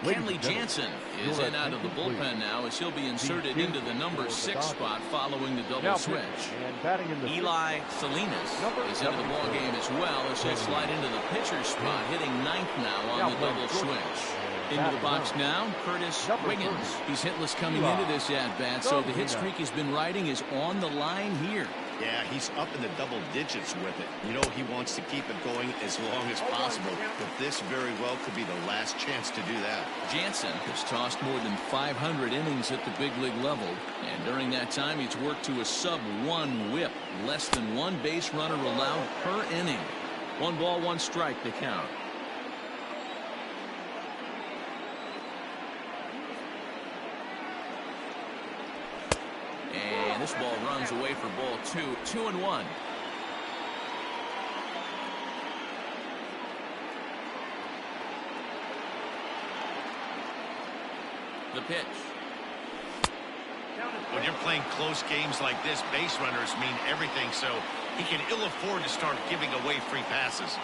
Kenley Jansen is in out of the bullpen now as he'll be inserted into the number 6 spot following the double switch. Eli Salinas is into the ball game as well as he'll slide into the pitcher's spot, hitting 9th now on the double switch. Into the box now, Curtis Wiggins. He's hitless coming into this at-bat, so the hit streak he's been riding is on the line here. Yeah, he's up in the double digits with it. You know, he wants to keep it going as long as possible, but this very well could be the last chance to do that. Jansen has tossed more than 500 innings at the big league level, and during that time he's worked to a sub-1 whip, less than 1 base runner allowed per inning. 1 ball, 1 strike to count. And this ball runs away for ball 2. 2-1. The pitch. When you're playing close games like this, base runners mean everything, so he can ill afford to start giving away free passes.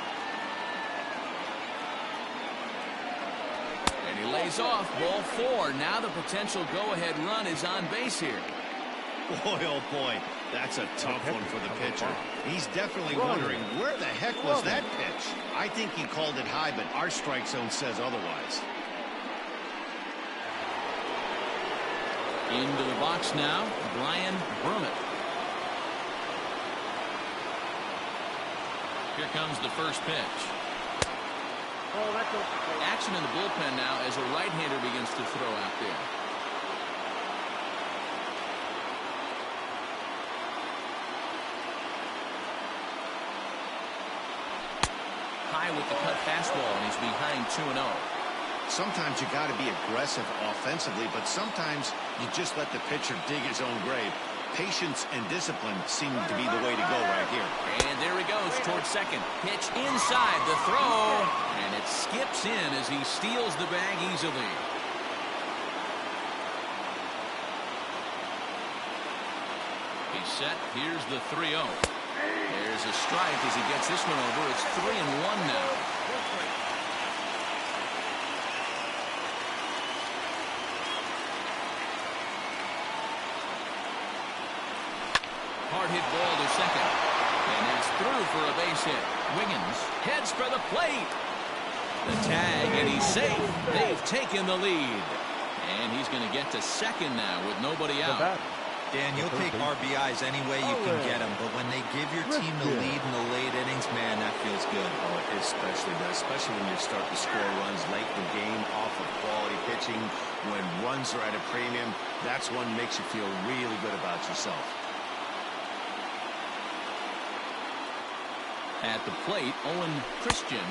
And he lays off ball 4. Now the potential go-ahead run is on base here. Boy, oh boy, that's a tough one for the pitcher. He's definitely wondering where the heck was that pitch. I think he called it high, but our strike zone says otherwise. Into the box now, Brian Brummett. Here comes the first pitch. Action in the bullpen now as a right-hander begins to throw out there. High with the cut fastball, and he's behind 2-0. Sometimes you got to be aggressive offensively, but sometimes you just let the pitcher dig his own grave. Patience and discipline seem to be the way to go right here. And there he goes towards second. Pitch inside the throw. And it skips in as he steals the bag easily. He's set. Here's the 3-0. There's a strike as he gets this one over. It's 3-1 now. Hard hit ball to second. And it's through for a base hit. Wiggins heads for the plate. The tag, and he's safe. They've taken the lead. And he's going to get to second now with nobody out. Dan, you'll take RBIs any way you can get them, but when they give your team the lead in the late innings, man, that feels good. Oh, it especially does, especially when you start to score runs late in the game off of quality pitching. When runs are at a premium, that's one that makes you feel really good about yourself. At the plate, Owen Christian,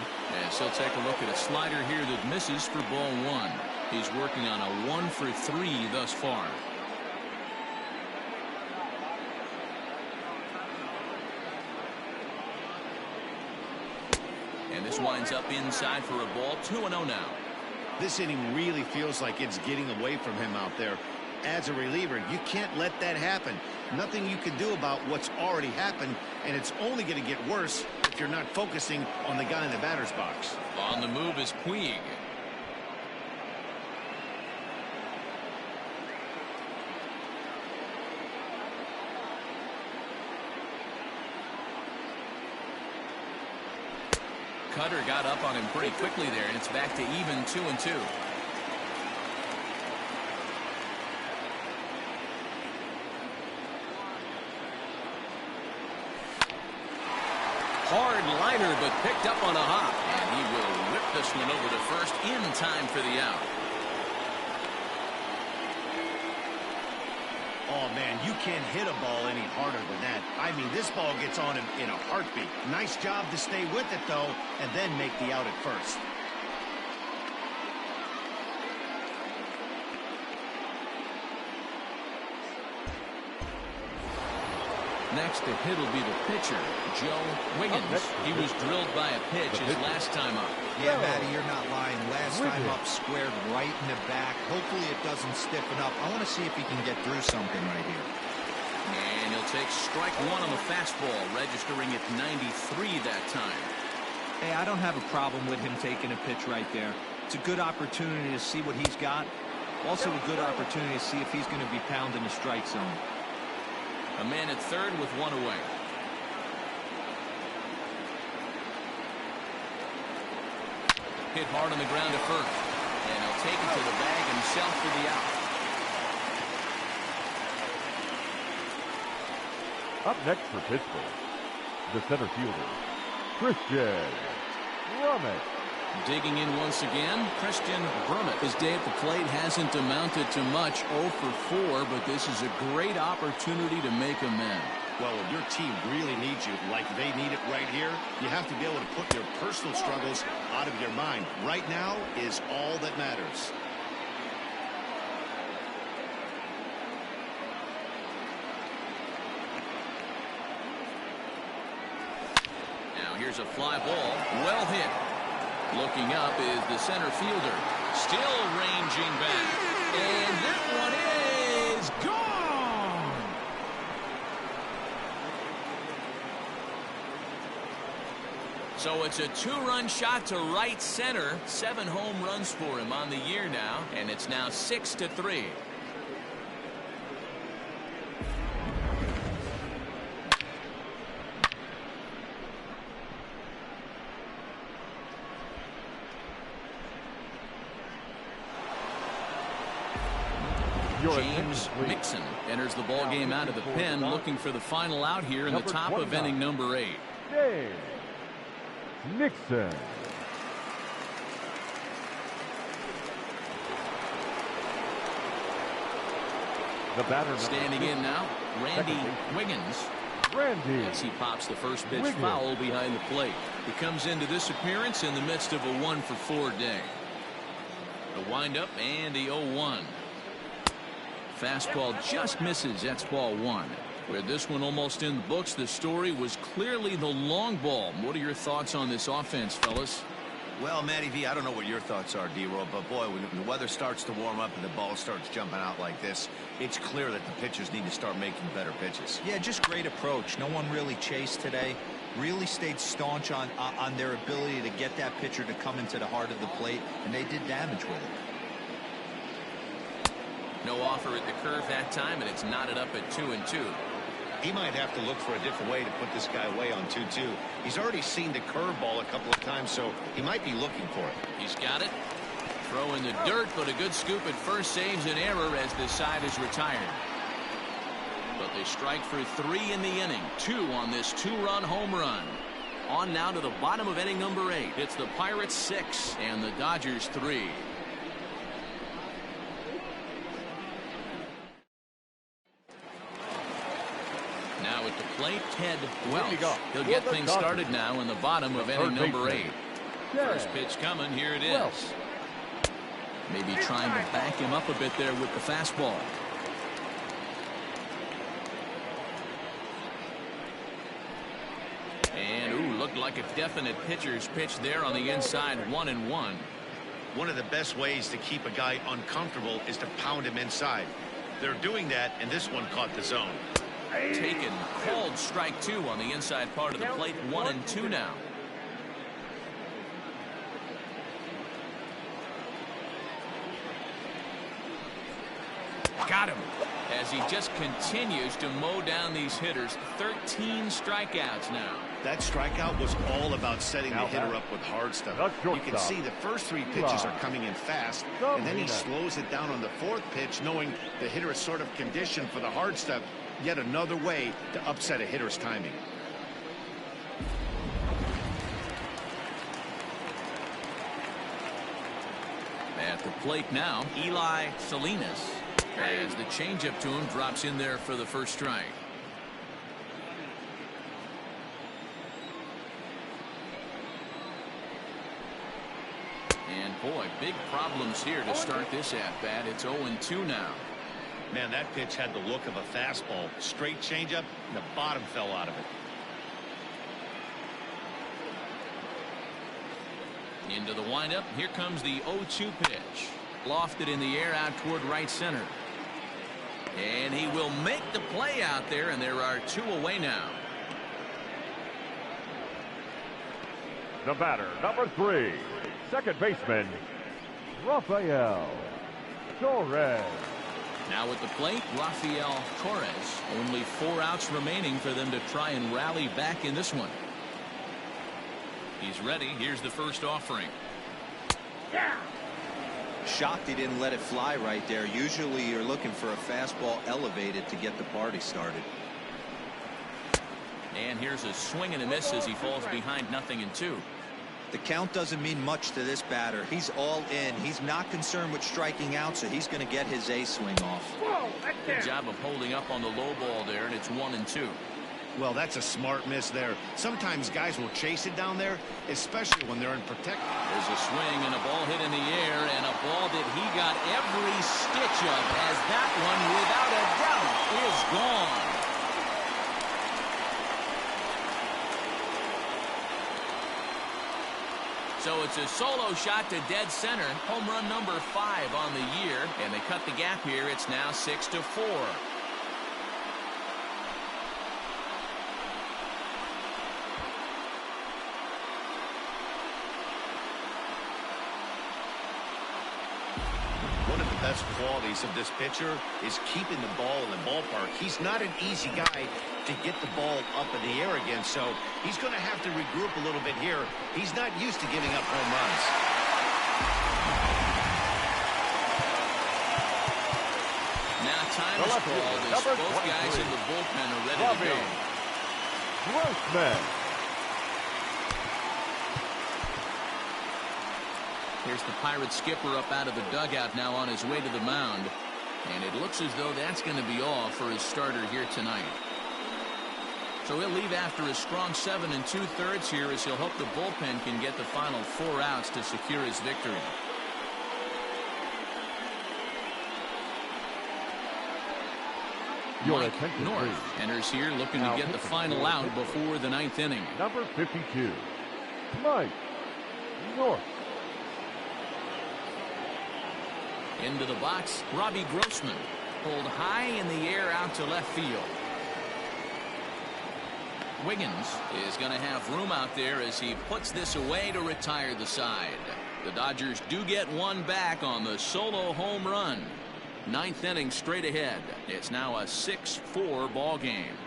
as he'll take a look at a slider here that misses for ball one. He's working on a 1-for-3 thus far. And this winds up inside for a ball. 2-0 now. This inning really feels like it's getting away from him out there. As a reliever, you can't let that happen. Nothing you can do about what's already happened, and it's only going to get worse if you're not focusing on the guy in the batter's box. On the move is Puig. Cutter got up on him pretty quickly there, and it's back to even 2-2. Hard liner, but picked up on a hop, and he will whip this one over to first in time for the out. Oh, man, you can't hit a ball any harder than that. I mean, this ball gets on him in a heartbeat. Nice job to stay with it, though, and then make the out at first. Next to hit will be the pitcher, Joe Wiggins. He was drilled by a pitch his last time up. Yeah, Matty, you're not lying. Last time up, squared right in the back. Hopefully it doesn't stiffen up. I want to see if he can get through something right here. And he'll take strike one on the fastball, registering at 93 that time. Hey, I don't have a problem with him taking a pitch right there. It's a good opportunity to see what he's got. Also a good opportunity to see if he's going to be pounding the strike zone. A man at third with one away. Hit hard on the ground to first. And he'll take it to the bag himself for the out. Up next for Pittsburgh, the center fielder, Christian Brummett. Digging in once again, Christian Brummett. His day at the plate hasn't amounted to much, 0 for 4, but this is a great opportunity to make amends. Well, if your team really needs you like they need it right here, you have to be able to put your personal struggles out of your mind. Right now is all that matters. Now here's a fly ball, well hit. Looking up is the center fielder, still ranging back, and that one is gone. So it's a 2-run shot to right center. 7 home runs for him on the year now, and it's now 6-3. James Mixon enters the ball game out of the pen, looking for the final out here in the top of inning number 8. James Mixon. The batter standing in now, Randy Wiggins. As he pops the first pitch foul behind the plate. He comes into this appearance in the midst of a 1-for-4 day. The windup and the 0-1. fastball just misses. That's ball one. With this one almost in the books, the story was clearly the long ball. What are your thoughts on this offense, fellas? Well, Matty V, I don't know what your thoughts are, D-Roll, but boy, when the weather starts to warm up and the ball starts jumping out like this, it's clear that the pitchers need to start making better pitches. Yeah, just great approach. No one really chased today. Really stayed staunch on their ability to get that pitcher to come into the heart of the plate, and they did damage with it. No offer at the curve that time, and it's knotted up at 2-2. He might have to look for a different way to put this guy away on 2-2. He's already seen the curveball a couple of times, so he might be looking for it. He's got it. Throw in the dirt, but a good scoop at first saves an error as the side is retired. But they strike for 3 in the inning. 2 on this 2-run home run. On now to the bottom of inning number 8. It's the Pirates 6 and the Dodgers 3. Now at the plate, Ted Welch. He'll get things started now in the bottom of inning number 8. First pitch coming. Here it is. Maybe trying to back him up a bit there with the fastball. And, ooh, looked like a definite pitcher's pitch there on the inside, 1-1. One of the best ways to keep a guy uncomfortable is to pound him inside. They're doing that, and this one caught the zone. Taken, called strike 2 on the inside part of the plate, 1-2 now. Got him. As he just continues to mow down these hitters. 13 strikeouts now. That strikeout was all about setting the hitter up with hard stuff. You can see the first 3 pitches are coming in fast, and then he slows it down on the 4th pitch, knowing the hitter is sort of conditioned for the hard stuff. Yet another way to upset a hitter's timing. At the plate now, Eli Salinas. As the changeup to him drops in there for the first strike. And boy, big problems here to start this at bat. It's 0-2 now. Man, that pitch had the look of a fastball. Straight changeup, and the bottom fell out of it. Into the windup. Here comes the 0-2 pitch. Lofted in the air out toward right center. And he will make the play out there, and there are 2 away now. The batter, number 3, second baseman, Rafael Torres. Now at the plate, Rafael Torres. Only 4 outs remaining for them to try and rally back in this one. He's ready. Here's the first offering. Shocked he didn't let it fly right there. Usually you're looking for a fastball elevated to get the party started. And here's a swing and a miss as he falls behind 0-2. The count doesn't mean much to this batter. He's all in. He's not concerned with striking out, so he's going to get his A swing off. Good job of holding up on the low ball there, and it's 1-2. Well, that's a smart miss there. Sometimes guys will chase it down there, especially when they're in protect. There's a swing and a ball hit in the air, and a ball that he got every stitch of, as that one, without a doubt, is gone. So it's a solo shot to dead center. Home run number 5 on the year, and they cut the gap here. It's now 6-4. One of the best qualities of this pitcher is keeping the ball in the ballpark. He's not an easy guy to get the ball up in the air again, so he's going to have to regroup a little bit here. He's not used to giving up home runs. Now time is called as both guys in the bullpen are ready to go. Grossman. Here's the Pirates skipper up out of the dugout now on his way to the mound. And it looks as though that's going to be all for his starter here tonight. So he'll leave after a strong 7 2/3 here as he'll hope the bullpen can get the final 4 outs to secure his victory. Your Mike attention, North please. enters here looking Now to get the pitching final for out Pittsburgh. before the 9th inning. Number 52, Mike North. Into the box, Robbie Grossman. Pulled high in the air out to left field. Wiggins is going to have room out there as he puts this away to retire the side. The Dodgers do get one back on the solo home run. 9th inning straight ahead. It's now a 6-4 ball game.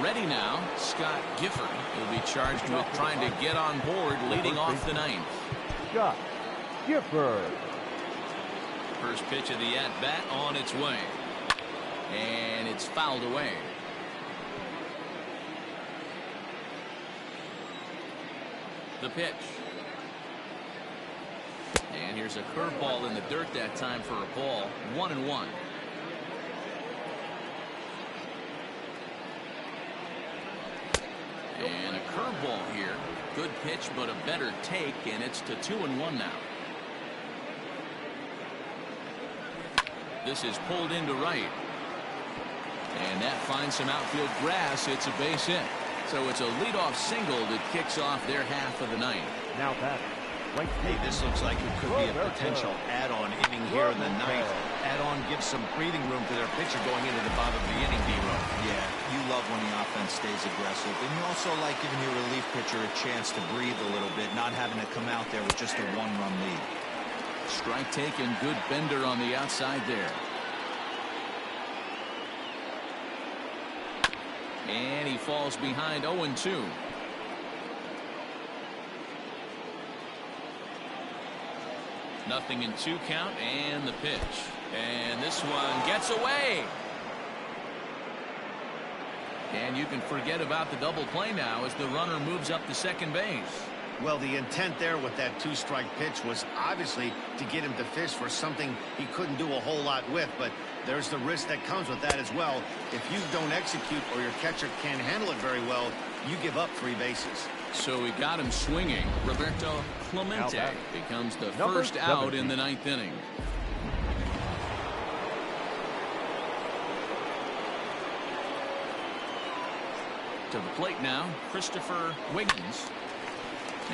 Ready now, Scott Gifford will be charged with trying to get on board leading off the 9th. Scott Gifford. First pitch of the at-bat on its way. And it's fouled away. The pitch. And here's a curveball in the dirt that time for a ball. 1-1. And a curveball here. Good pitch, but a better take, and it's to 2-1 now. This is pulled into right. And that finds some outfield grass. It's a base hit. So it's a leadoff single that kicks off their half of the 9th. Now that. Hey, this looks like it could be a potential add-on inning here in the 9th. Add-on gives some breathing room to their pitcher going into the bottom of the inning, D-Row. Yeah, you love when the offense stays aggressive. And you also like giving your relief pitcher a chance to breathe a little bit, not having to come out there with just a 1-run lead. Strike taken, good bender on the outside there. And he falls behind 0-2. Nothing in 2 count, and the pitch. And this one gets away. And you can forget about the double play now as the runner moves up to second base. Well, the intent there with that 2-strike pitch was obviously to get him to fish for something he couldn't do a whole lot with, but there's the risk that comes with that as well. If you don't execute or your catcher can't handle it very well, you give up 3 bases. So we got him swinging. Roberto Clemente becomes the first out in the 9th inning. To the plate now, Christopher Wiggins.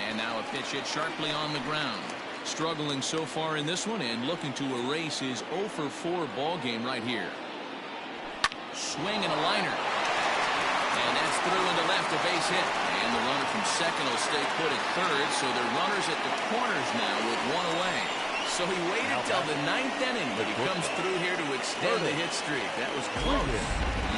And now a pitch hit sharply on the ground. Struggling so far in this one and looking to erase his 0-for-4 ball game right here. Swing and a liner. And that's through into left, a base hit. And the runner from second will stay put at third, so they're runners at the corners now with 1 away. So he waited till the 9th inning, but he comes through here to extend the hit streak. That was close.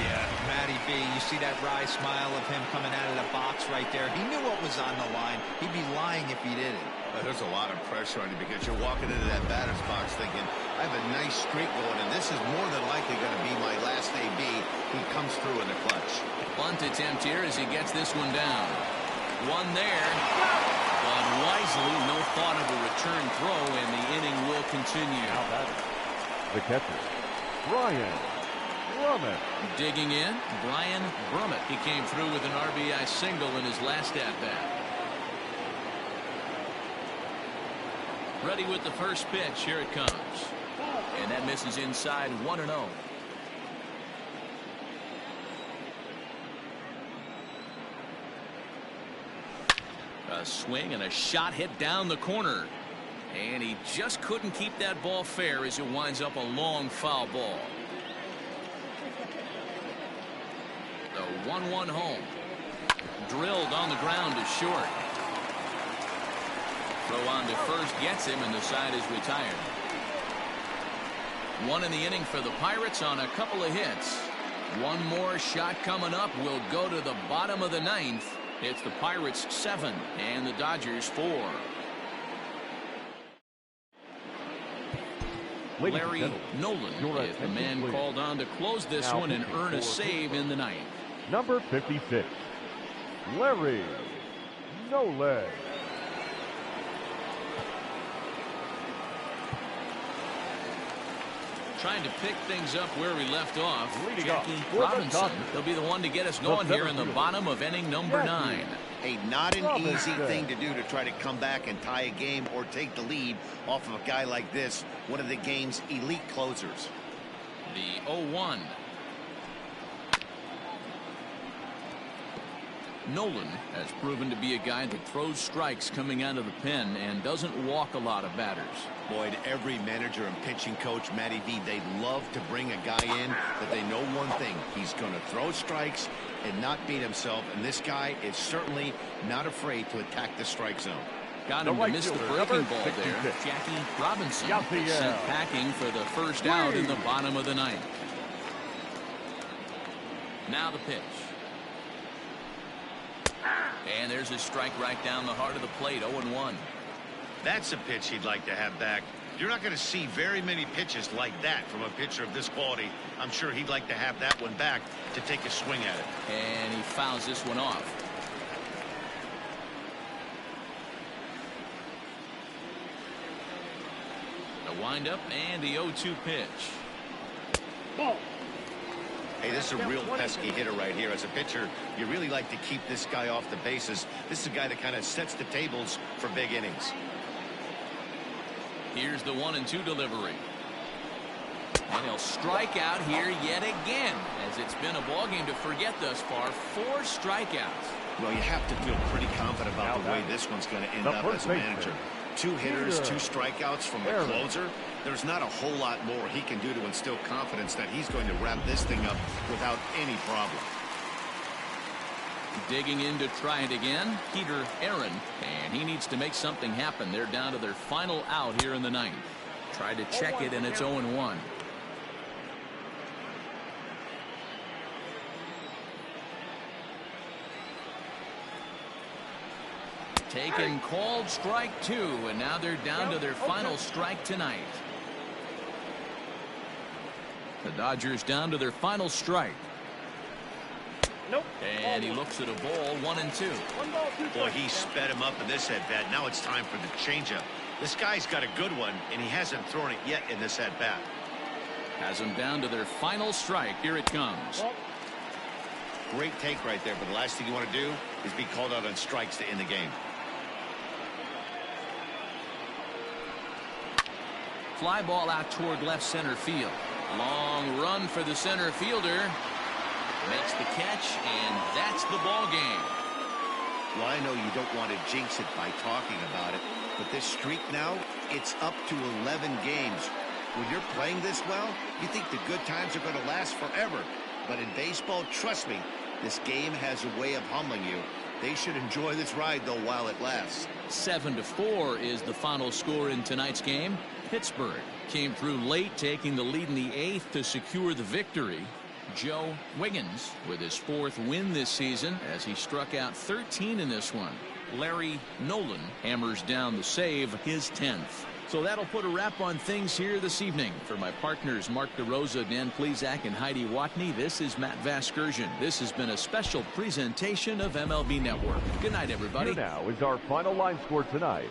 Yeah, Matty B, you see that wry smile of him coming out of the box right there. He knew what was on the line. He'd be lying if he didn't. There's a lot of pressure on you because you're walking into that batter's box thinking, I have a nice streak going, and this is more than likely going to be my last AB. He comes through in the clutch. Bunt attempt here as he gets this one down. One there. But wisely, no thought of a return throw, and the inning will continue. The catcher, Brian Brummett. Digging in, Brian Brummett. He came through with an RBI single in his last at-bat. Ready with the first pitch. Here it comes. And that misses inside 1-0. A swing and a shot hit down the corner. And he just couldn't keep that ball fair as it winds up a long foul ball. The 1-1 home. Drilled on the ground to short. Throw on to first gets him, and the side is retired. 1 in the inning for the Pirates on a couple of hits. One more shot coming up will go to the bottom of the 9th. It's the Pirates 7 and the Dodgers 4. Larry Nolan is the man called on to close this one and earn a save in the 9th. Number 56, Larry Nolan. Trying to pick things up where we left off. Jackie Robinson. He'll be the one to get us going here in the bottom of inning number 9. Hey, not an Robinson. easy thing to do to try to come back and tie a game or take the lead off of a guy like this, one of the game's elite closers. The 0-1. Nolan has proven to be a guy that throws strikes coming out of the pen and doesn't walk a lot of batters. Boyd, every manager and pitching coach, Matty V, they love to bring a guy in that they know one thing. He's going to throw strikes and not beat himself, and this guy is certainly not afraid to attack the strike zone. Got The him to right miss the fielder, breaking number ball there. 66. Jackie Robinson Yaffiel. sent packing for the first out in the bottom of the ninth. Now the pitch. And there's a strike right down the heart of the plate, 0-1. That's a pitch he'd like to have back. You're not going to see very many pitches like that from a pitcher of this quality. I'm sure he'd like to have that one back to take a swing at it. And he fouls this one off. The windup and the 0-2 pitch. Ball. Hey, this is a real pesky hitter right here. As a pitcher, you really like to keep this guy off the bases. This is a guy that kind of sets the tables for big innings. Here's the 1-2 delivery. And he'll strike out here yet again, as it's been a ball game to forget thus far. 4 strikeouts. Well, you have to feel pretty confident about the way this one's going to end up as a manager. 2 hitters, 2 strikeouts from the closer. There's not a whole lot more he can do to instill confidence that he's going to wrap this thing up without any problem. Digging in to try it again, Peter Aaron, and he needs to make something happen. They're down to their final out here in the ninth. Tried to check it, and it's 0-1. Taken, called strike 2, and now they're down to their final strike tonight. The Dodgers down to their final strike. Nope. And he looks at a ball, 1-2. 1 ball, 2 Boy, strikes. he sped him up in this at-bat. Now it's time for the changeup. This guy's got a good one, and he hasn't thrown it yet in this at-bat. Has them down to their final strike. Here it comes. Ball. Great take right there, but the last thing you want to do is be called out on strikes to end the game. Fly ball out toward left center field. Long run for the center fielder. Makes the catch, and that's the ball game. Well, I know you don't want to jinx it by talking about it, but this streak now, it's up to 11 games. When you're playing this well, you think the good times are going to last forever. But in baseball, trust me, this game has a way of humbling you. They should enjoy this ride, though, while it lasts. 7-4 is the final score in tonight's game. Pittsburgh came through late, taking the lead in the 8th to secure the victory. Joe Wiggins with his 4th win this season as he struck out 13 in this one. Larry Nolan hammers down the save, his 10th. So that'll put a wrap on things here this evening. For my partners Mark DeRosa, Dan Plezak, and Heidi Watney, this is Matt Vasgersian. This has been a special presentation of MLB Network. Good night, everybody. Here now is our final line score tonight.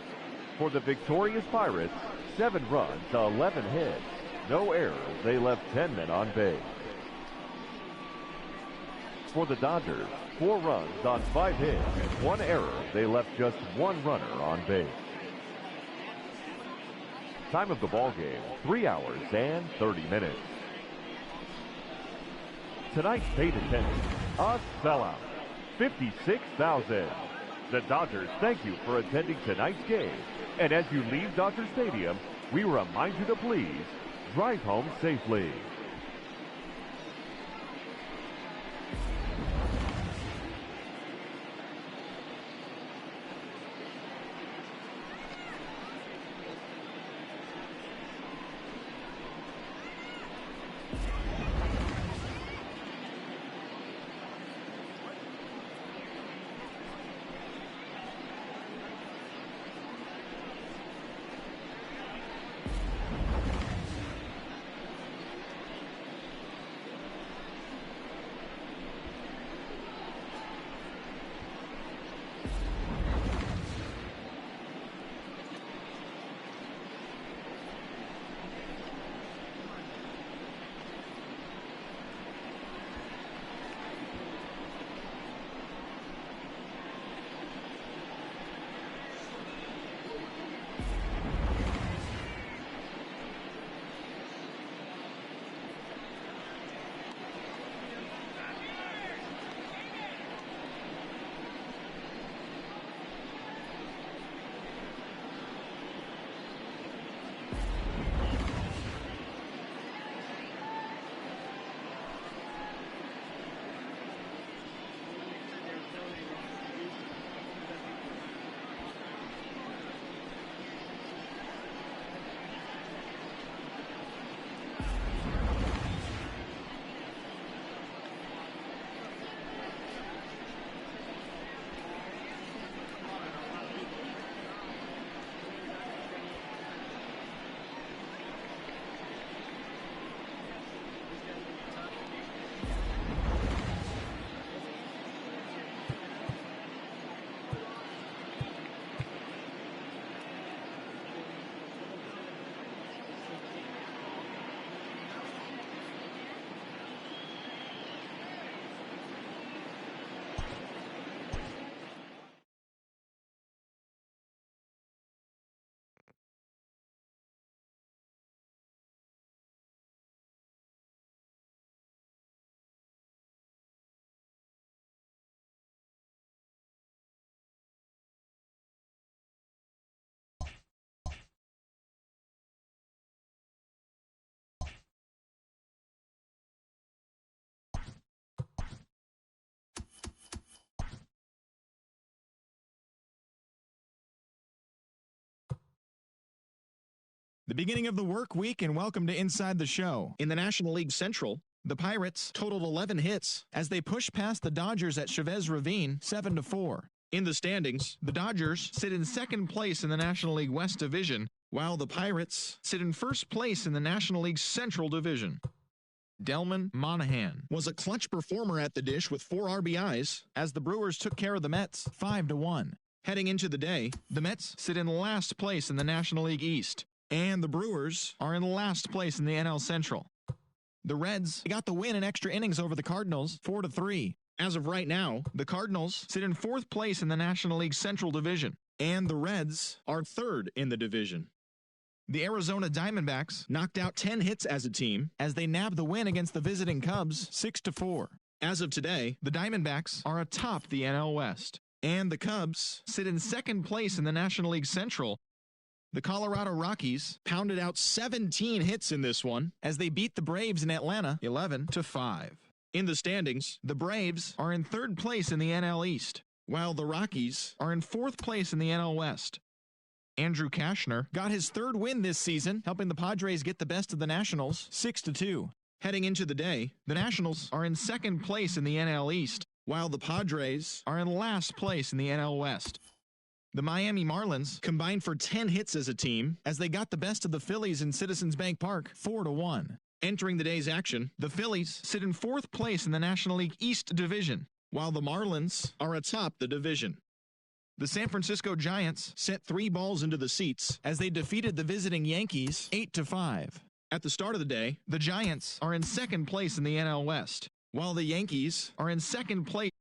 For the victorious Pirates, 7 runs, 11 hits, no errors. They left 10 men on base. For the Dodgers, 4 runs on 5 hits and 1 error. They left just 1 runner on base. Time of the ball game, 3 hours and 30 minutes. Tonight's paid attendance, a sellout, 56,000. The Dodgers thank you for attending tonight's game. And as you leave Dodger Stadium, we remind you to please drive home safely. The beginning of the work week, and welcome to Inside the Show. In the National League Central, the Pirates totaled 11 hits as they pushed past the Dodgers at Chavez Ravine 7-4. In the standings, the Dodgers sit in second place in the National League West Division, while the Pirates sit in first place in the National League Central Division. Delman Monahan was a clutch performer at the dish with 4 RBIs as the Brewers took care of the Mets 5-1. Heading into the day, the Mets sit in last place in the National League East, and the Brewers are in last place in the NL Central. The Reds got the win in extra innings over the Cardinals 4-3. As of right now, the Cardinals sit in 4th place in the National League Central Division, and the Reds are 3rd in the division. The Arizona Diamondbacks knocked out 10 hits as a team as they nabbed the win against the visiting Cubs 6-4. As of today, the Diamondbacks are atop the NL West, and the Cubs sit in 2nd place in the National League Central. The Colorado Rockies pounded out 17 hits in this one as they beat the Braves in Atlanta 11-5. In the standings, the Braves are in 3rd place in the NL East, while the Rockies are in 4th place in the NL West. Andrew Cashner got his 3rd win this season, helping the Padres get the best of the Nationals 6-2. Heading into the day, the Nationals are in 2nd place in the NL East, while the Padres are in last place in the NL West. The Miami Marlins combined for 10 hits as a team as they got the best of the Phillies in Citizens Bank Park 4-1. Entering the day's action, the Phillies sit in 4th place in the National League East Division, while the Marlins are atop the division. The San Francisco Giants sent 3 balls into the seats as they defeated the visiting Yankees 8-5. At the start of the day, the Giants are in 2nd place in the NL West, while the Yankees are in 2nd place